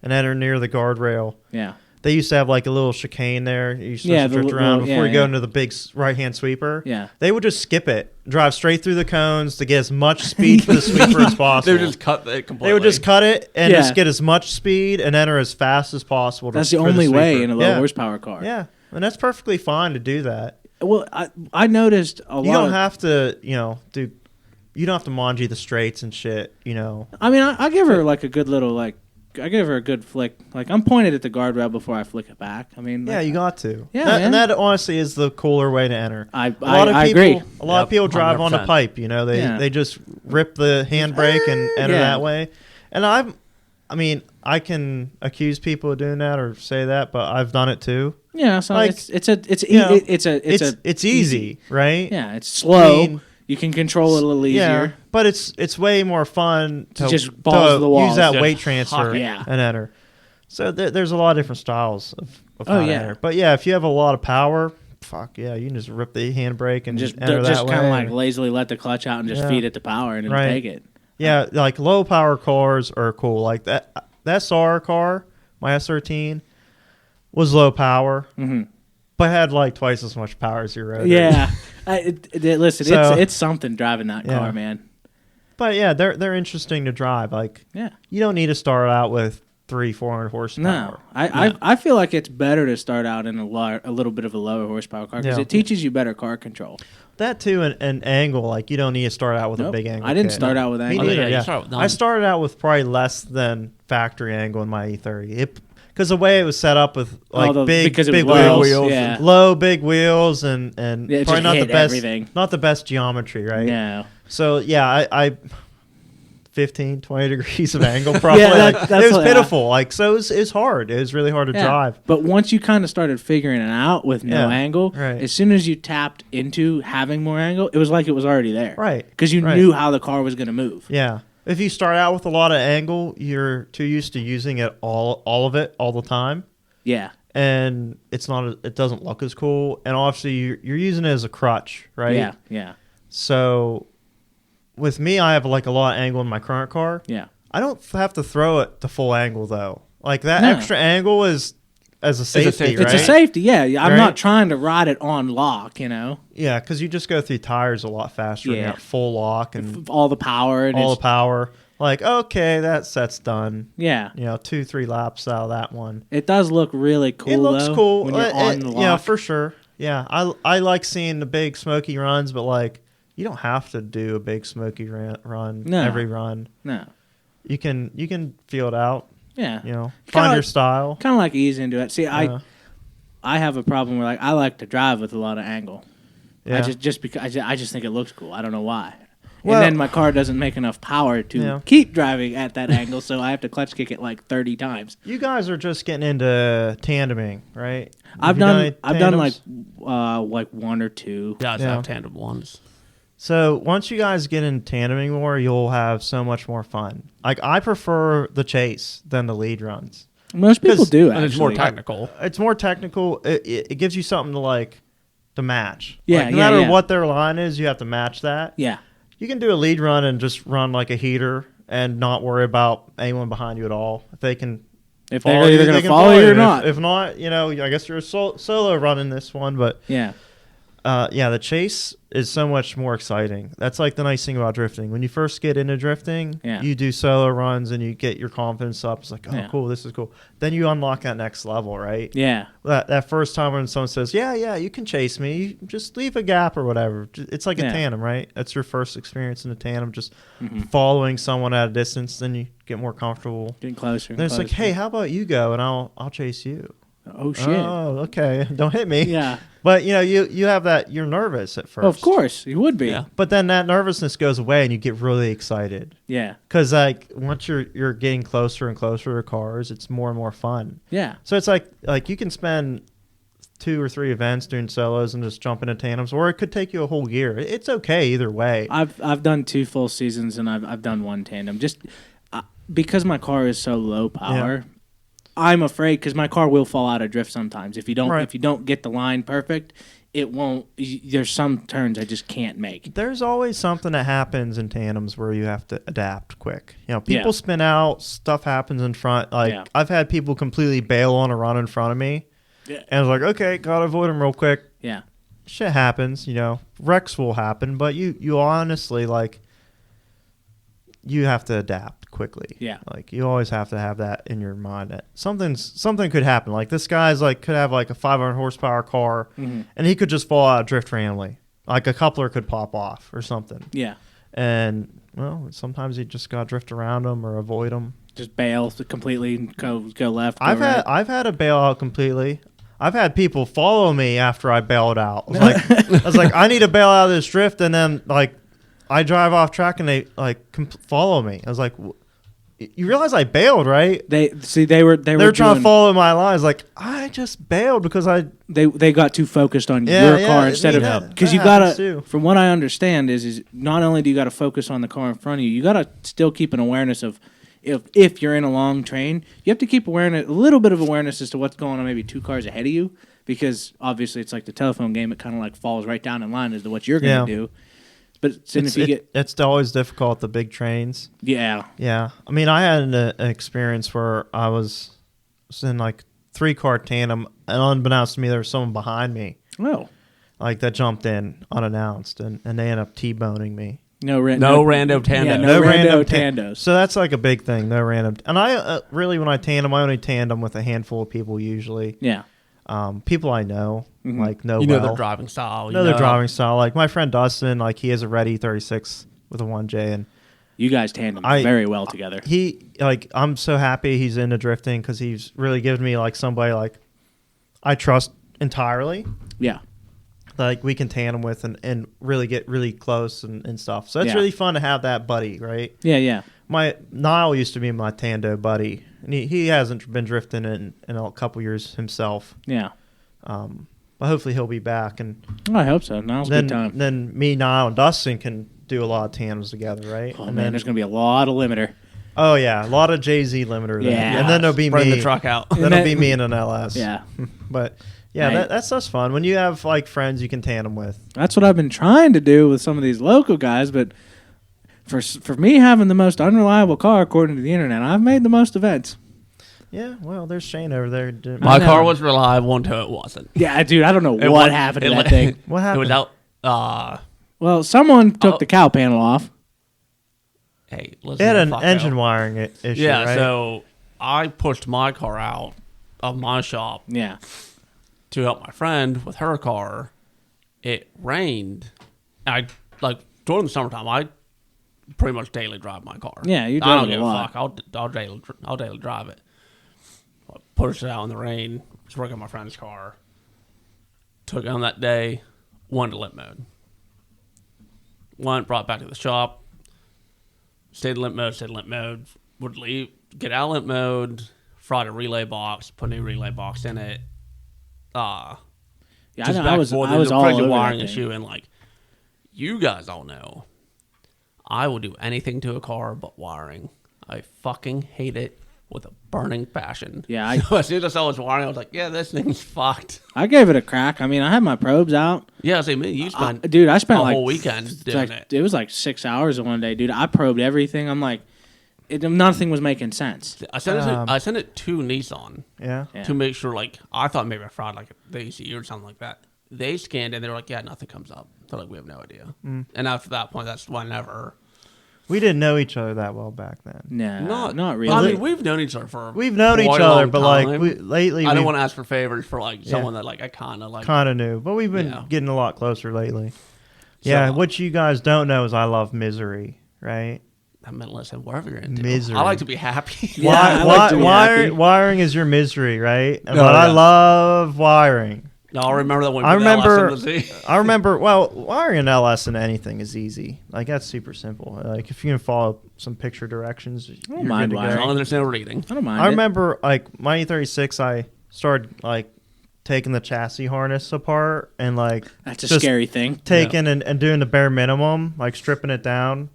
and enter near the guardrail, Yeah. they used to have like a little chicane there. You used to Yeah, drift the around little- before yeah, you go yeah. into the big right-hand sweeper. Yeah. They would just skip it, drive straight through the cones to get as much speed for the sweeper as possible. They would just cut it completely. They would just cut it and Yeah. just get as much speed and enter as fast as possible. That's the for only way sweeper. in a low Yeah. horsepower car. Yeah, and that's perfectly fine to do that. Well, I noticed a lot. You don't have to, do. You don't have to mangy the straights and shit. I mean, I give her like a good little I give her a good flick. Like I'm pointed at the guardrail before I flick it back. I mean, Yeah, you got to. Yeah, and man. that honestly is the cooler way to enter. I A lot of I people, agree. A lot of Yep, people drive on the 100%. pipe. They just rip the handbrake and enter Yeah. that way. And I can accuse people of doing that or say that, but I've done it too. Yeah, so Like, it's easy, right? Yeah, it's slow. I mean, you can control it a little easier. Yeah, but it's way more fun To just balls to the walls. use that Just weight transfer huck it. Yeah. and enter. So there's a lot of different styles of Oh, how to yeah. enter. But yeah, if you have a lot of power, fuck yeah, you can just rip the handbrake and Just enter that way. kind of like lazily let the clutch out and just Yeah. feed it the power and then Right. take it. Yeah, like low power cars are cool. Like that SR car, my S13, was low power, but had like twice as much power as your rotary. Yeah, listen, So- it's something driving that Yeah. car, man. But yeah, they're interesting to drive. Like Yeah. you don't need to start out with 300-400 horsepower. No, I feel like it's better to start out in a little bit of a lower horsepower car because Yeah. it teaches you better car control. That too, an angle. Like you don't need to start out with a Nope. big angle. I didn't kit. start out with Me angle. neither. Yeah, you Yeah, start with none. I started out with probably less than factory angle in my E30. Because the way it was set up with like because it big was low, wheels, yeah. low big wheels, and Yeah, it probably just not the hit best, everything. not the best geometry, right? No. So yeah, I 15, 20 degrees of angle probably. Yeah, like, that's it was what- pitiful. Like so, it was hard. It was really hard to Yeah. drive. But once you kind of started figuring it out with no Yeah, angle, right. as soon as you tapped into having more angle, it was like it was already there. Right, Because you right. knew how the car was going to move. Yeah. If you start out with a lot of angle, you're too used to using it all of it all the time, Yeah. and it doesn't look as cool. And obviously, you're using it as a crutch, right? Yeah. Yeah. So, with me, I have like a lot of angle in my current car. Yeah. I don't have to throw it to full angle though. Like that No. extra angle is as a safety, safety. right? It's a safety. Yeah. I'm Right? not trying to ride it on lock. You know, Yeah, because you just go through tires a lot faster. Yeah. And you have full lock and all the power. And all the it's- power. Like, okay, that set's done. Yeah. 2-3 laps out of that one. It does look really cool. It looks though, cool. when you're on the lock. Yeah, for sure. Yeah, I like seeing the big smoky runs, but like you don't have to do a big smoky run No. every run. No. You can feel it out. Yeah. Find your like- style. Kind of like ease into it. See, Yeah. I have a problem where like I like to drive with a lot of angle. Yeah. I just because I just think it looks cool. I don't know why. Well- and then my car doesn't make enough power to Yeah. keep driving at that angle, so I have to clutch kick it like 30 times. You guys are just getting into tandeming, right? I've Have you done any I've done like tandems? like one or two. Yeah, Yeah. have tandem ones. So once you guys get into tandeming more, you'll have so much more fun. Like I prefer the chase than the lead runs. Most people 'Cause- do And it's more actually. technical. It's more technical. It gives you something to match. Yeah, Like, no yeah, matter yeah. what their line is, you have to match that. Yeah. You can do a lead run and just run like a heater and not worry about anyone behind you at all. If they can If follow they're either you, going they to can follow you or If- not. If not, I guess you're a solo running this one, but Yeah. the chase is so much more exciting. That's like the nice thing about drifting. When you first get into drifting, Yeah. you do solo runs and you get your confidence up. It's like, oh, Yeah. cool, this is cool. Then you unlock that next level, right? Yeah. That first time when someone says, yeah, you can chase me, you just leave a gap or whatever. It's like a Yeah. tandem, right? That's your first experience in a tandem, just Mm-hmm. following someone at a distance. Then you get more comfortable. Getting closer. And Then it's like, closer. hey, how about you go and I'll chase you. Oh shit. Oh, okay. Don't hit me. Yeah. But you have that. You're nervous at first. Of course, you would be. Yeah. But then that nervousness goes away and you get really excited Yeah. because like once you're getting closer and closer to cars, it's more and more fun. Yeah. So it's like you can spend 2 or 3 events doing solos and just jump into tandems, or it could take you a whole year. It's okay either way. I've done 2 full seasons and I've done 1 tandem. Just because my car is so low power, I'm afraid because my car will fall out of drift sometimes. If you don't get the line perfect, it won't. There's some turns I just can't make. There's always something that happens in tandems where you have to adapt quick. People Yeah. spin out, stuff happens in front. Like Yeah. I've had people completely bail on a run in front of me, Yeah. and I was like, okay, gotta avoid them real quick. Yeah. Shit happens, wrecks will happen, but you honestly you have to adapt quickly. Yeah. Like you always have to have that in your mind that something could happen. Like this guy's could have a 500 horsepower car and he could just fall out of drift randomly. Like a coupler could pop off or something. Yeah. And well, sometimes you just got to drift around them or avoid them. Just bail completely, go left. Go I've right. had a bail out completely. I've had people follow me after I bailed out. I was like, I need to bail out of this drift, and then I drive off track and they follow me. I was like, you realize I bailed, right? They were They're trying to follow my lines. Like I just bailed because they got too focused on Yeah, your car yeah, instead yeah, of because that you gotta. happens too. From what I understand is not only do you got to focus on the car in front of you, you got to still keep an awareness of if you're in a long train, you have to keep a little bit of awareness as to what's going on maybe 2 cars ahead of you, because obviously it's like the telephone game. It kind of falls right down in line as to what you're going to do. But then if you get it's always difficult the big trains. yeah. I mean, I had an experience where I was in 3-car tandem, and unbeknownst to me, there was someone behind me, Oh. that jumped in unannounced, and they ended up T-boning me. No rando tando. Yeah, no rando tan- tandos. So that's a big thing, no random. And I really, when I tandem, I only tandem with a handful of people usually. Yeah. People I know, know You know well. their driving style. Know their driving style. Like my friend Dustin, he has a Red E36 with a 1J, and You guys tandem very well together. he I'm so happy he's into drifting because he's really given me somebody I trust entirely. Yeah. We can tandem with and really get really close and stuff. So it's Yeah. really fun to have that buddy, right? Yeah, yeah. My Niall used to be my Tando buddy, and he hasn't been drifting in a couple years himself. Yeah. But hopefully he'll be back, and I hope so. Now's a good time. then me, Niall, and Dustin can do a lot of tandems together, right? Oh, and man, then, there's going to be a lot of limiter. oh yeah, a lot of Jay-Z limiter. There. Yeah. And then there'll be Bring me. the truck out. Then it'll be me in an LS. Yeah. But yeah, Right. that's just fun when you have like friends you can tandem with. That's what I've been trying to do with some of these local guys, but for me having the most unreliable car, according to the internet, I've made the most events. Yeah, well, there's Shane over there. My I know. car was reliable until it wasn't. Yeah, dude, I don't know It what wa- happened to it that wa- thing. What It happened? was out. Well, someone took Oh. the cow panel off. Hey, It listen. had to an the fuck engine out. wiring issue, Yeah, right? so I pushed my car out of my shop Yeah. to help my friend with her car. It rained. I like during the summertime. I pretty much daily drive my car. Yeah, you I drive don't it a give a lot. fuck. I'll daily drive it. I pushed it out in the rain. Was working on my friend's car. Took it on that day. Went to limp mode. Went, brought it back to the shop. Stayed in limp mode. Would leave, get out of limp mode. Fried a relay box. Put a new relay box in it. Yeah, I, Just know, back I was and forth. I was There's a all crazy over wiring that thing. issue, and like you guys all know, I will do anything to a car but wiring. I fucking hate it with a burning passion. Yeah, I- So as soon as I saw this wiring, I was like, "Yeah, this thing's fucked." I gave it a crack. I mean, I had my probes out. Yeah, see me. You spent Dude, I spent a like whole weekend doing like, it. was like 6 hours in one day, dude. I probed everything. I'm like, nothing was making sense. I sent it to Nissan yeah. Yeah. to make sure. Like I thought maybe I fraud like the ECU or something like that. They scanned it and they were like, "Yeah, nothing comes up." They're like, "We have no idea." And after that point, that's whenever. We didn't know each other that well back then. No, not really. I mean, we've known each other for We've known each quite a other, long but like time. lately, I don't we want to ask for favors for like someone that like I kind of like. kind of knew, but we've been Yeah. getting a lot closer lately. Yeah, So- what you guys don't know is I love misery, right? I mean, listen, whatever you're into. Misery. I like to be happy. Yeah, I like to be happy. Wiring is your misery, right? And Oh, but I yeah. love wiring. No, I remember that when we I put the LS remember. in the Z. I remember. Well, wiring an LS into anything is easy. Like that's super simple. Like if you can follow some picture directions, you're mind good to wiring. As go. long as there's no reading. I don't mind. I it. remember like my E36. I started like taking the chassis harness apart and like That's a just scary thing. taking and doing the bare minimum, like stripping it down,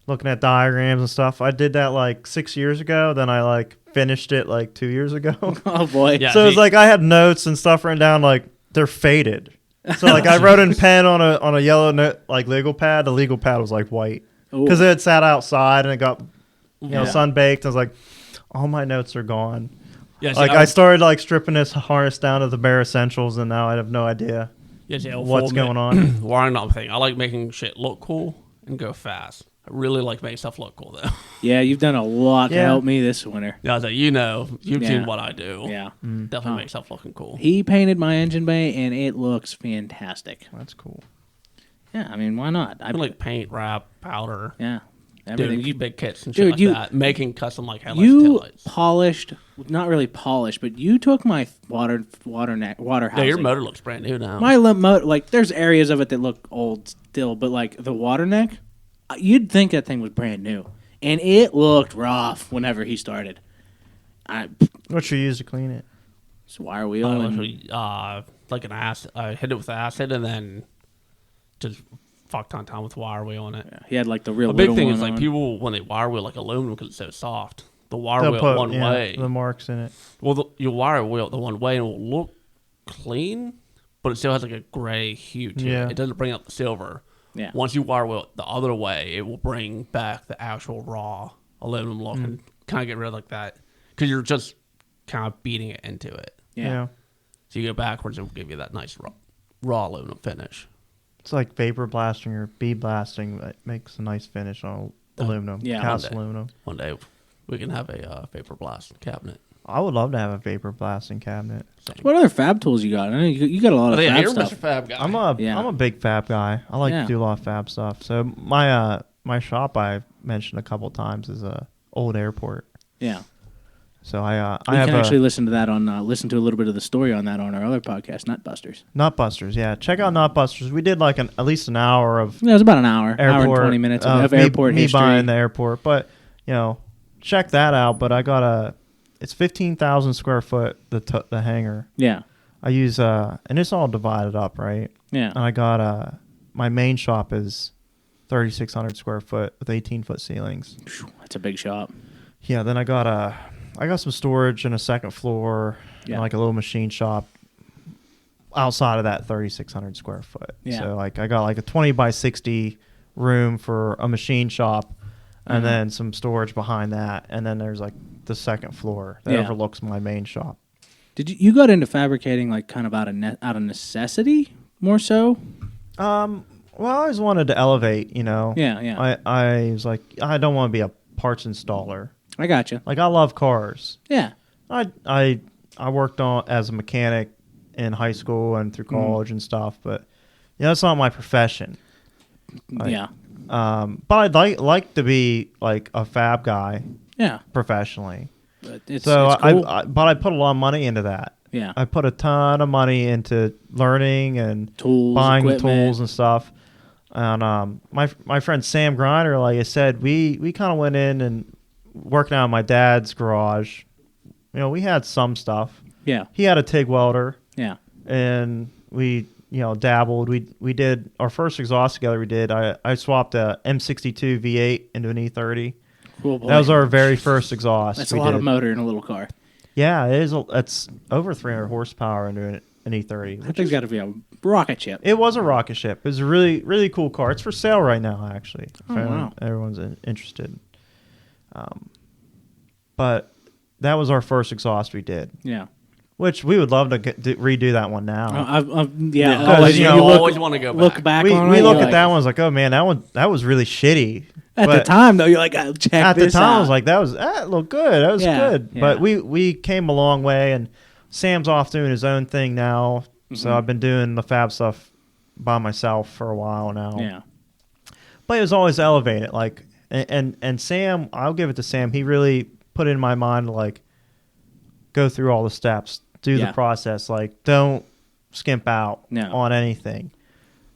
looking at diagrams and stuff. I did that like 6 years ago. Then I like finished it like 2 years ago. Oh boy. Yeah. So it's see- like I had notes and stuff written down, like they're faded. So like I wrote in pen on a yellow note, like legal pad. The legal pad was like white Ooh. because it had sat outside and it got Yeah. sun baked. I was like, all my notes are gone. Yeah, see, Like I I was- started like stripping this harness down to the bare essentials, and now I have no idea yeah, see, what's going on. Wiring not thing. I like making shit look cool and go fast. I really like making stuff look cool though. Yeah, you've done a lot to Yeah. help me this winter. Yeah, I was like, you've Yeah. seen what I do. Yeah. Definitely Oh. make stuff looking cool. He painted my engine bay, and it looks fantastic. That's cool. Yeah, I mean, why not? I like paint, wrap, powder. Yeah, everything. Dude, You big kits and shit Dude, like you- that. Making custom like headlights, you taillights. polished, not really polished, but you took my water Yeah, housing. your motor looks brand new now. My motor, like, there's areas of it that look old still, but like the water neck, you'd think that thing was brand new, and it looked rough whenever he started. What you use to clean it? It's wire wheel. and, literally, like an acid. I hit it with acid and then just fucked on time with wire wheel on it. he had like the real A big little thing one is like on. people when they wire wheel like aluminum because it's so soft. The wire They'll wheel put one way. the marks in it. Well, you wire wheel the one way and it will look clean, but it still has like a gray hue to Yeah. it. It doesn't bring out the silver. Yeah. Once you wire wheel it the other way, it will bring back the actual raw aluminum look and kind of get rid of like that because you're just kind of beating it into it. Yeah. So you go backwards, it will give you that nice raw aluminum finish. It's like vapor blasting or bead blasting that makes a nice finish on aluminum. yeah, Cast one day. aluminum. One day we can have a vapor blast cabinet. I would love to have a vapor blasting cabinet. What other fab tools you got? I know you got a lot of Yeah, fab you're stuff. Mr. Fab guy. I'm a big fab guy. I like Yeah. to do a lot of fab stuff. So my shop I've mentioned a couple times is a old airport. Yeah. So I We have can a actually listen to that on listen to a little bit of the story on that on our other podcast, Nutbusters. Nutbusters. Yeah, check out Nutbusters. We did like at least an hour of Yeah, it was about an hour, airport, hour and 20 minutes of me, airport me history. buying the airport. But check that out. But I got it's 15,000 square foot the hangar. Yeah. I use and it's all divided up, right? Yeah. And I got my main shop is 3,600 square foot with 18-foot ceilings. That's a big shop. Yeah, then I got some storage and a second floor, and like a little machine shop outside of that 3,600 square foot. Yeah. So like I got like a 20 by 60 room for a machine shop, and then some storage behind that, and then there's like the second floor that overlooks my main shop. Did you got into fabricating like kind of out of necessity more so? Well, I always wanted to elevate, you know. Yeah, yeah. I was like, I don't want to be a parts installer. I got you. Like I love cars. Yeah. I worked on as a mechanic in high school and through college and stuff, but that's not my profession. Yeah. But I'd like to be like a fab guy. Yeah. Professionally. But it's So cool. but I put a lot of money into that. Yeah. I put a ton of money into learning and Tools, buying the equipment. tools and stuff. And my friend Sam Griner, like I said, we kind of went in and working out in my dad's garage. You know, we had some stuff. Yeah. He had a TIG welder. Yeah. And we dabbled. We did our first exhaust together. I swapped a M62 V8 into an E30. Cool boy. That was our very first exhaust. That's a lot of motor in a little car. Yeah, it is. It's over 300 horsepower into an E30. That thing's got to be a rocket ship. It was a rocket ship. It was a really, really cool car. It's for sale right now, actually. Oh, wow. Everyone's interested. But that was our first exhaust we did. Yeah. Which we would love to redo that one now. Yeah. Because, you always want to go back. Look back we on we it. look you're at that one, I was like, oh man, that was really shitty. At the But time, though, you're like, oh, check at this the time, out. I was like, that looked good. That was Yeah, good. yeah. But we came a long way, and Sam's off doing his own thing now. So I've been doing the fab stuff by myself for a while now. Yeah. But it was always elevated. Like, and Sam, I'll give it to Sam. He really put in my mind to like go through all the steps, do the process. Like, don't skimp out on anything.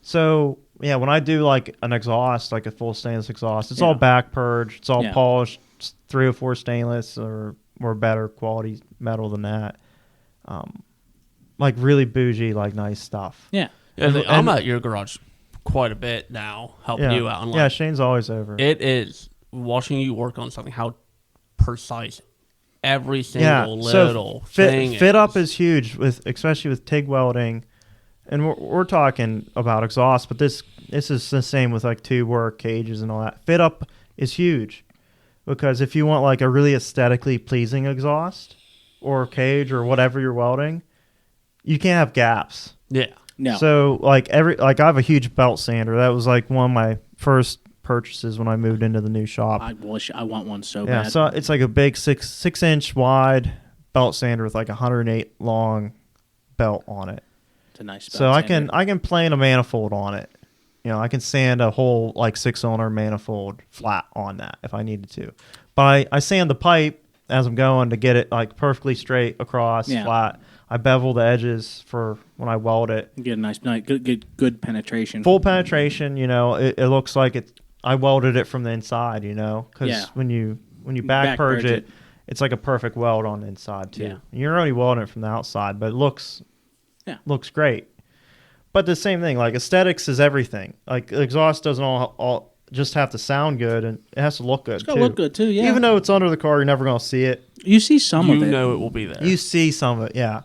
So yeah, when I do like an exhaust, like a full stainless exhaust, it's all back purged, it's all polished, it's 304 stainless or better quality metal than that. Like really bougie, like nice stuff. Yeah. I'm at your garage quite a bit now, helping you out. And Yeah, Shane's always over. It is watching you work on something, how precise every single little thing fit up is huge, especially with TIG welding. And we're talking about exhaust, but this is the same with like tube work, cages, and all that. Fit up is huge because if you want like a really aesthetically pleasing exhaust or cage or whatever you're welding, you can't have gaps. Yeah. No. So like I have a huge belt sander. That was like one of my first purchases when I moved into the new shop. I want one so Yeah, bad. so it's like a big 6-inch wide belt sander with like 108 long belt on it. It's a nice belt So sander. I can plane a manifold on it. You know, I can sand a whole like 6-cylinder manifold flat on that if I needed to. But I sand the pipe as I'm going to get it like perfectly straight across, flat. I bevel the edges for when I weld it. You get a nice good penetration. Full penetration, you know, it looks like I welded it from the inside, you know, because when you back purge it, it's like a perfect weld on the inside too. Yeah. You're only welding it from the outside, but it looks great. But the same thing, like aesthetics is everything. Like exhaust doesn't all just have to sound good, and it has to look good. It's gotta look good too. Yeah. Even though it's under the car, you're never gonna see it. You see some of it. You know it will be there. You see some of it, yeah.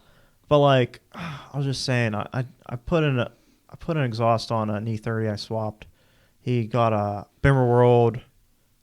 But like, I was just saying, I put an exhaust on an E30 I swapped. He got a Bimmer World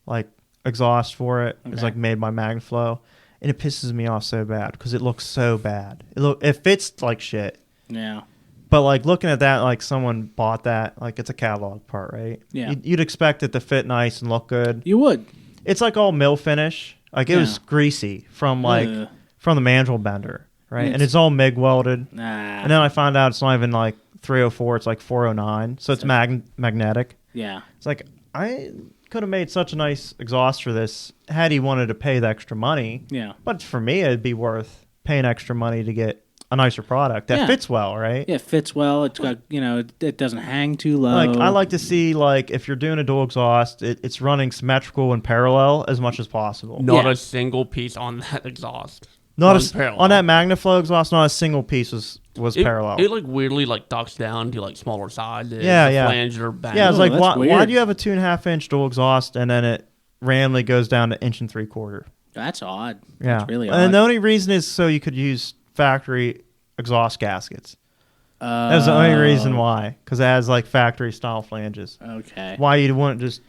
like exhaust for it. It's like made by Magnaflow, and it pisses me off so bad because it looks so bad. It fits like shit. Yeah. But like looking at that, like someone bought that, like it's a catalog part, right? Yeah. You'd expect it to fit nice and look good. You would. It's like all mill finish. Like it was greasy from the mandrel bender, right? And it's all MIG welded. Nah. And then I found out it's not even like 304, it's like 409. So it's magnetic. Yeah. It's like I could have made such a nice exhaust for this had he wanted to pay the extra money. Yeah. But for me, it'd be worth paying extra money to get a nicer product that fits well, right? Yeah, it fits well. It's got, it doesn't hang too low. Like I like to see like if you're doing a dual exhaust, it's running symmetrical and parallel as much as possible. Not a single piece on that exhaust. Not runs parallel. on that Magnaflow exhaust, not a single piece was parallel. It like weirdly like docks down to like smaller sides. Yeah, the yeah. Flanges are bang. Yeah, it's like, that's why weird. do you have a 2.5-inch dual exhaust and then it randomly goes down to 1.75 inches? That's odd. Yeah. That's really odd. And the only reason is so you could use factory exhaust gaskets. That's the only reason why, because it has like factory style flanges. Okay. Why you wouldn't just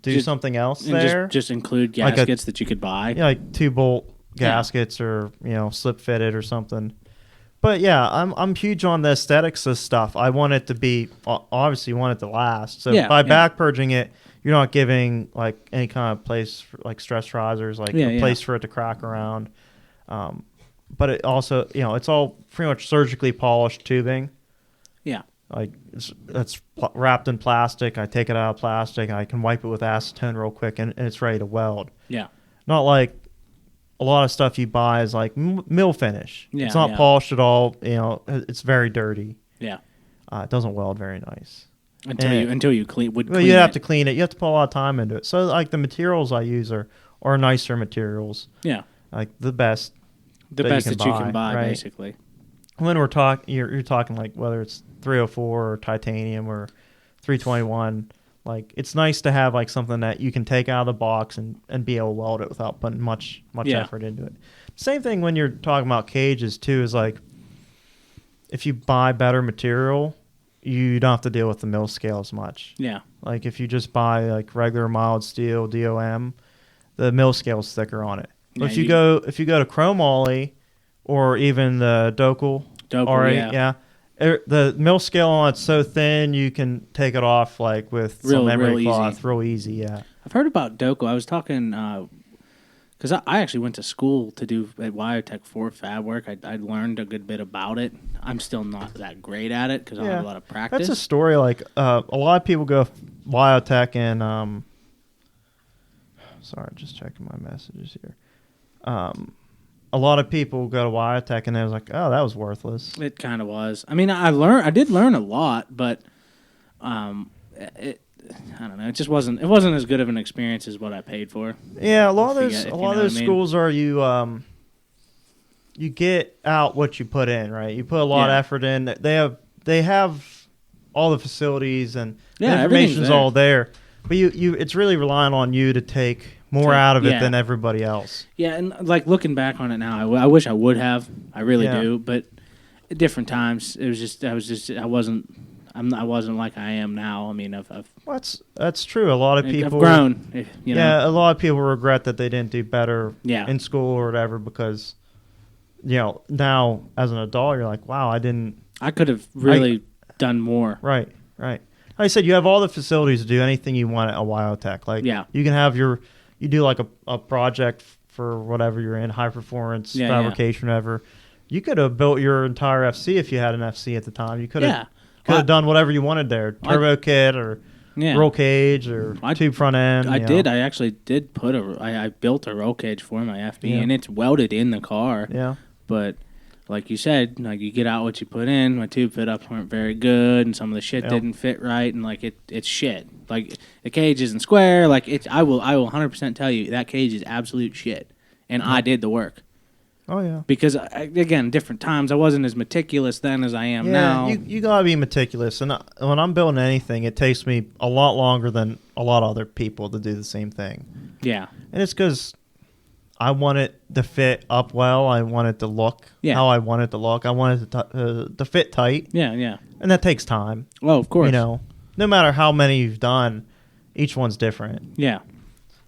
do Just- something else And there? just include Like a- gaskets that you could buy. Yeah, like 2-bolt gaskets or slip fitted or something. But yeah, I'm huge on the aesthetics of stuff. I want it to be obviously you want it to last. So by back purging it, you're not giving like any kind of place for, like stress risers, like a place for it to crack around. But it also it's all pretty much surgically polished tubing. Yeah. Like it's wrapped in plastic. I take it out of plastic. I can wipe it with acetone real quick, and it's ready to weld. Yeah. Not like a lot of stuff you buy is like mill finish. Yeah, it's not yeah. polished at all. It's very dirty. Yeah. It doesn't weld very nice. Until you clean. Well, you have to clean it. You have to put a lot of time into it. So like the materials I use are nicer materials. Yeah. Like the best. The that best you that can you can buy, right? basically. When we're talking, you're talking like whether it's 304 or titanium or 321. Like it's nice to have like something that you can take out of the box and be able to weld it without putting much effort into it. Same thing when you're talking about cages too. Is like if you buy better material, you don't have to deal with the mill scale as much. Yeah. Like if you just buy like regular mild steel DOM, the mill scale's thicker on it. But Yeah, if you go to chromoly or even the Docal, yeah. The mill scale on it's so thin you can take it off like with some memory cloth real easy. Yeah, I've heard about Doco. I was talking because I actually went to school to do at Wiotech for fab work. I learned a good bit about it. I'm still not that great at it because I don't have a lot of practice. That's a story. Like a lot of people go Wiotech and sorry, just checking my messages here. A lot of people go to Wiotech and they was like, "Oh, that was worthless." It kind of was. I mean, I did learn a lot, but I don't know. It just wasn't. It wasn't as good of an experience as what I paid for. Yeah, a lot of If those you know what I mean. schools are you get out what you put in, right? You put a lot of effort in. They have all the facilities and the information's all there. But you it's really relying on you to take more out of it than everybody else. Yeah, and like looking back on it now, I wish I would have. I really do. But at different times, it was just I wasn't like I am now. I mean, Well, that's true. A lot of people I've grown. You know? Yeah, a lot of people regret that they didn't do better Yeah. in school or whatever because now as an adult you're like, wow, I could have really done more. Right. Like I said, you have all the facilities to do anything you want at a Wiotech. Like you can have you do like a project for whatever you're in, high performance fabrication, whatever. You could have built your entire FC if you had an FC at the time. You could have done whatever you wanted there, turbo kit or roll cage or tube front end. I actually did put I built a roll cage for my FB and it's welded in the car. Yeah, but like you said, like you get out what you put in. My tube fit ups weren't very good, and some of the shit didn't fit right, and like it's shit. Like the cage isn't square. Like I will 100% tell you that cage is absolute shit, and I did the work. Oh yeah. Because again, different times. I wasn't as meticulous then as I am now. You gotta be meticulous, and when I'm building anything, it takes me a lot longer than a lot of other people to do the same thing. Yeah, and it's because I want it to fit up well. I want it to look how I want it to look. I want it to fit tight. Yeah. And that takes time. Well, of course. No matter how many you've done, each one's different. Yeah.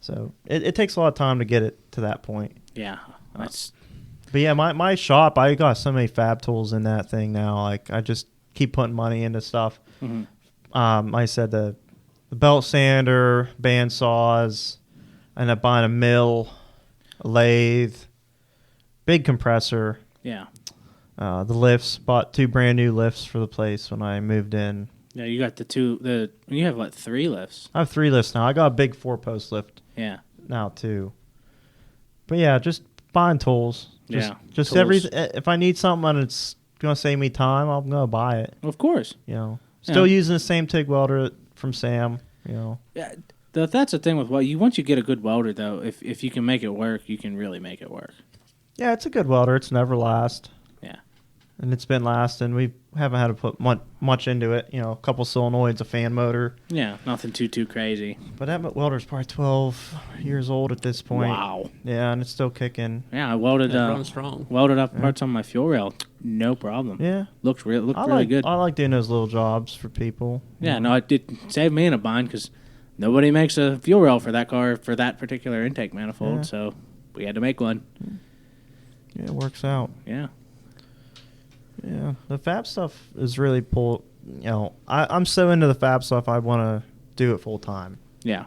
So it takes a lot of time to get it to that point. Yeah. But yeah, my shop, I got so many fab tools in that thing now. Like I just keep putting money into stuff. Mm-hmm. Like I said, the belt sander, band saws, I ended up buying a mill, a lathe, big compressor. Yeah. The lifts, bought 2 brand new lifts for the place when I moved in. Yeah, you got you have what, 3 lifts? I have 3 lifts now. I got a big 4-post lift. Yeah. Now too. But yeah, just buying tools. Just tools. If I need something and it's gonna save me time, I'm gonna buy it. Of course. Still using the same TIG welder from Sam. Yeah. That's the thing with once you get a good welder though, if you can make it work, you can really make it work. Yeah, it's a good welder. It's never last. Yeah. and it's been lasting. We haven't had to put much into it. A couple solenoids, a fan motor. Yeah, nothing too crazy. But that welder's probably 12 years old at this point. Wow. Yeah, and it's still kicking. Yeah, I welded Running strong. welded up parts on my fuel rail, no problem. Yeah. Looked really good. I like doing those little jobs for people. Yeah, no, it saved me in a bind because nobody makes a fuel rail for that car for that particular intake manifold, Yeah. so we had to make one. Yeah, it works out. Yeah. Yeah, the fab stuff is really I'm so into the fab stuff. I want to do it full time. Yeah.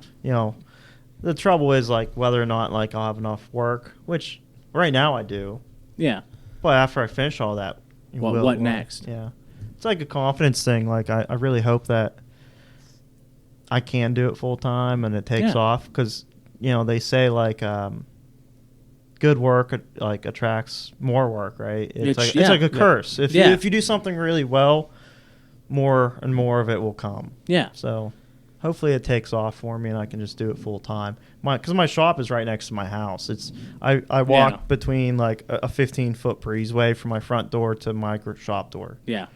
The trouble is like whether or not like I'll have enough work, which right now I do. Yeah. But after I finish all that, What next? Yeah, it's like a confidence thing. Like I really hope that I can do it full time and it takes off because they say like good work like attracts more work, right? It's like a curse. If you do something really well, more and more of it will come. Yeah. So hopefully it takes off for me and I can just do it full time. Because my shop is right next to my house. I walk between like a 15-foot breezeway from my front door to my shop door. Yeah.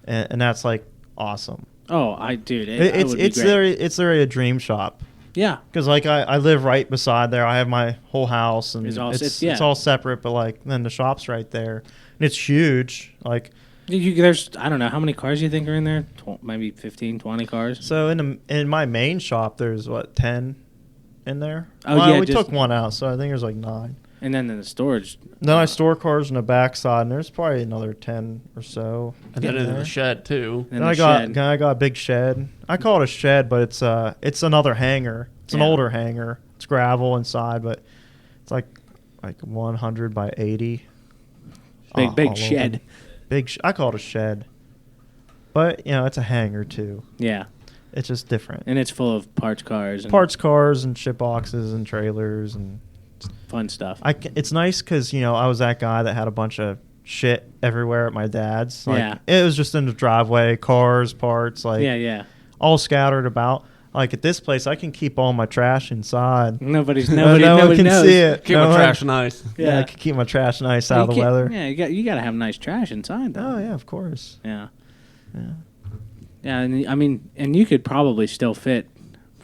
And that's like awesome. Oh, It's literally a dream shop. Yeah. Because like I live right beside there. I have my whole house and It's it's all separate, but like then the shop's right there. And it's huge. Like there's I don't know how many cars you think are in there? Maybe 15, 20 cars. so in my main shop there's 10 in there. Oh, well, yeah, we just- took one out, so I think there's like 9. And then in the storage. Then I store cars in the backside, and there's probably another 10 or so. Get in into there. the shed too. And Then I got a big shed. I call it a shed, but it's another hangar. It's an older hangar. It's gravel inside, but it's like 100 by 80. Big all shed. open. I call it a shed. But it's a hangar too. Yeah. It's just different. And it's full of parts cars. And Parts cars and ship boxes and trailers and fun stuff. It's nice because I was that guy that had a bunch of shit everywhere at my dad's. Like, Yeah. it was just in the driveway, cars, parts, like Yeah. all scattered about. Like at this place, I can keep all my trash inside. Nobody No one can knows. see it. Keep my trash nice. Yeah, I can keep my trash nice out of the weather. Yeah, you got to have nice trash inside, though. Oh yeah, of course. Yeah. Yeah. Yeah, and I mean, and you could probably still fit,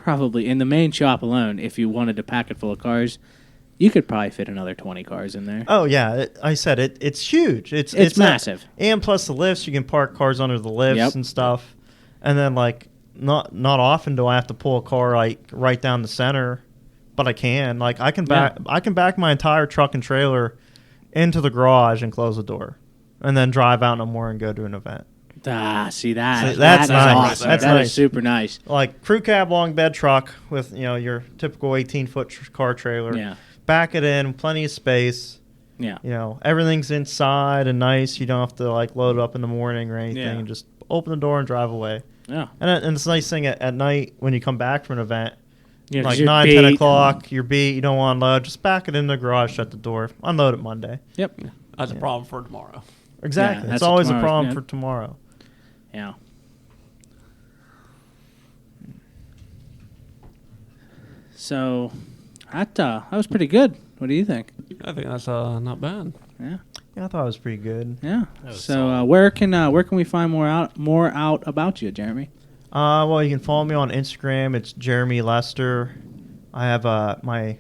in the main shop alone, if you wanted to pack it full of cars, you could probably fit another 20 cars in there. Oh yeah, I said it. It's huge. It's massive. And plus the lifts, you can park cars under the lifts and stuff. And then like not often do I have to pull a car like right down the center, but I can. Like I can back my entire truck and trailer into the garage and close the door, and then drive out no more and go to an event. See that? See, that's nice. Awesome. That's That nice. is super nice. Like crew cab long bed truck with your typical 18-foot car trailer. Yeah. Back it in, plenty of space. Yeah. Everything's inside and nice. You don't have to like load it up in the morning or anything. Yeah. And just open the door and drive away. Yeah. And it's a nice thing at night when you come back from an event, Yeah, 'cause like you're 9, beat. 10 o'clock, you're beat, you don't want to unload, just back it in the garage, shut the door, unload it Monday. Yep. That's a problem for tomorrow. Exactly. that's it's always a tomorrow's- problem yeah. for tomorrow. Yeah. So, that was pretty good. What do you think? I think that's not bad. Yeah. Yeah, I thought it was pretty good. Yeah. was So, where can we find more out about you, Jeremy? Well, you can follow me on Instagram. It's Jeremy Lester. I have my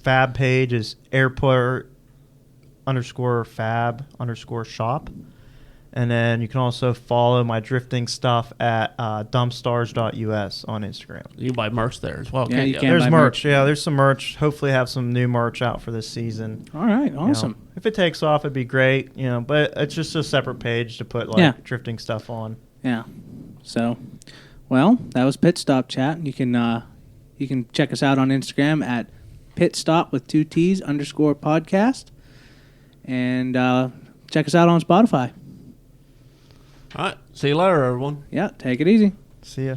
fab page is airport_fab_shop. And then you can also follow my drifting stuff at dumpstars.us on Instagram. You can buy merch there as well. Yeah, can't you you? can. There's buy merch. merch. Yeah, there's some merch. Hopefully have some new merch out for this season. All right. You know, Awesome. if it takes off, it'd be great. But it's just a separate page to put drifting stuff on. Yeah. So, well, that was Pit Stop Chat. You can check us out on Instagram at pitstop with 2 T's _podcast. And check us out on Spotify. All right. See you later, everyone. Yeah, take it easy. See ya.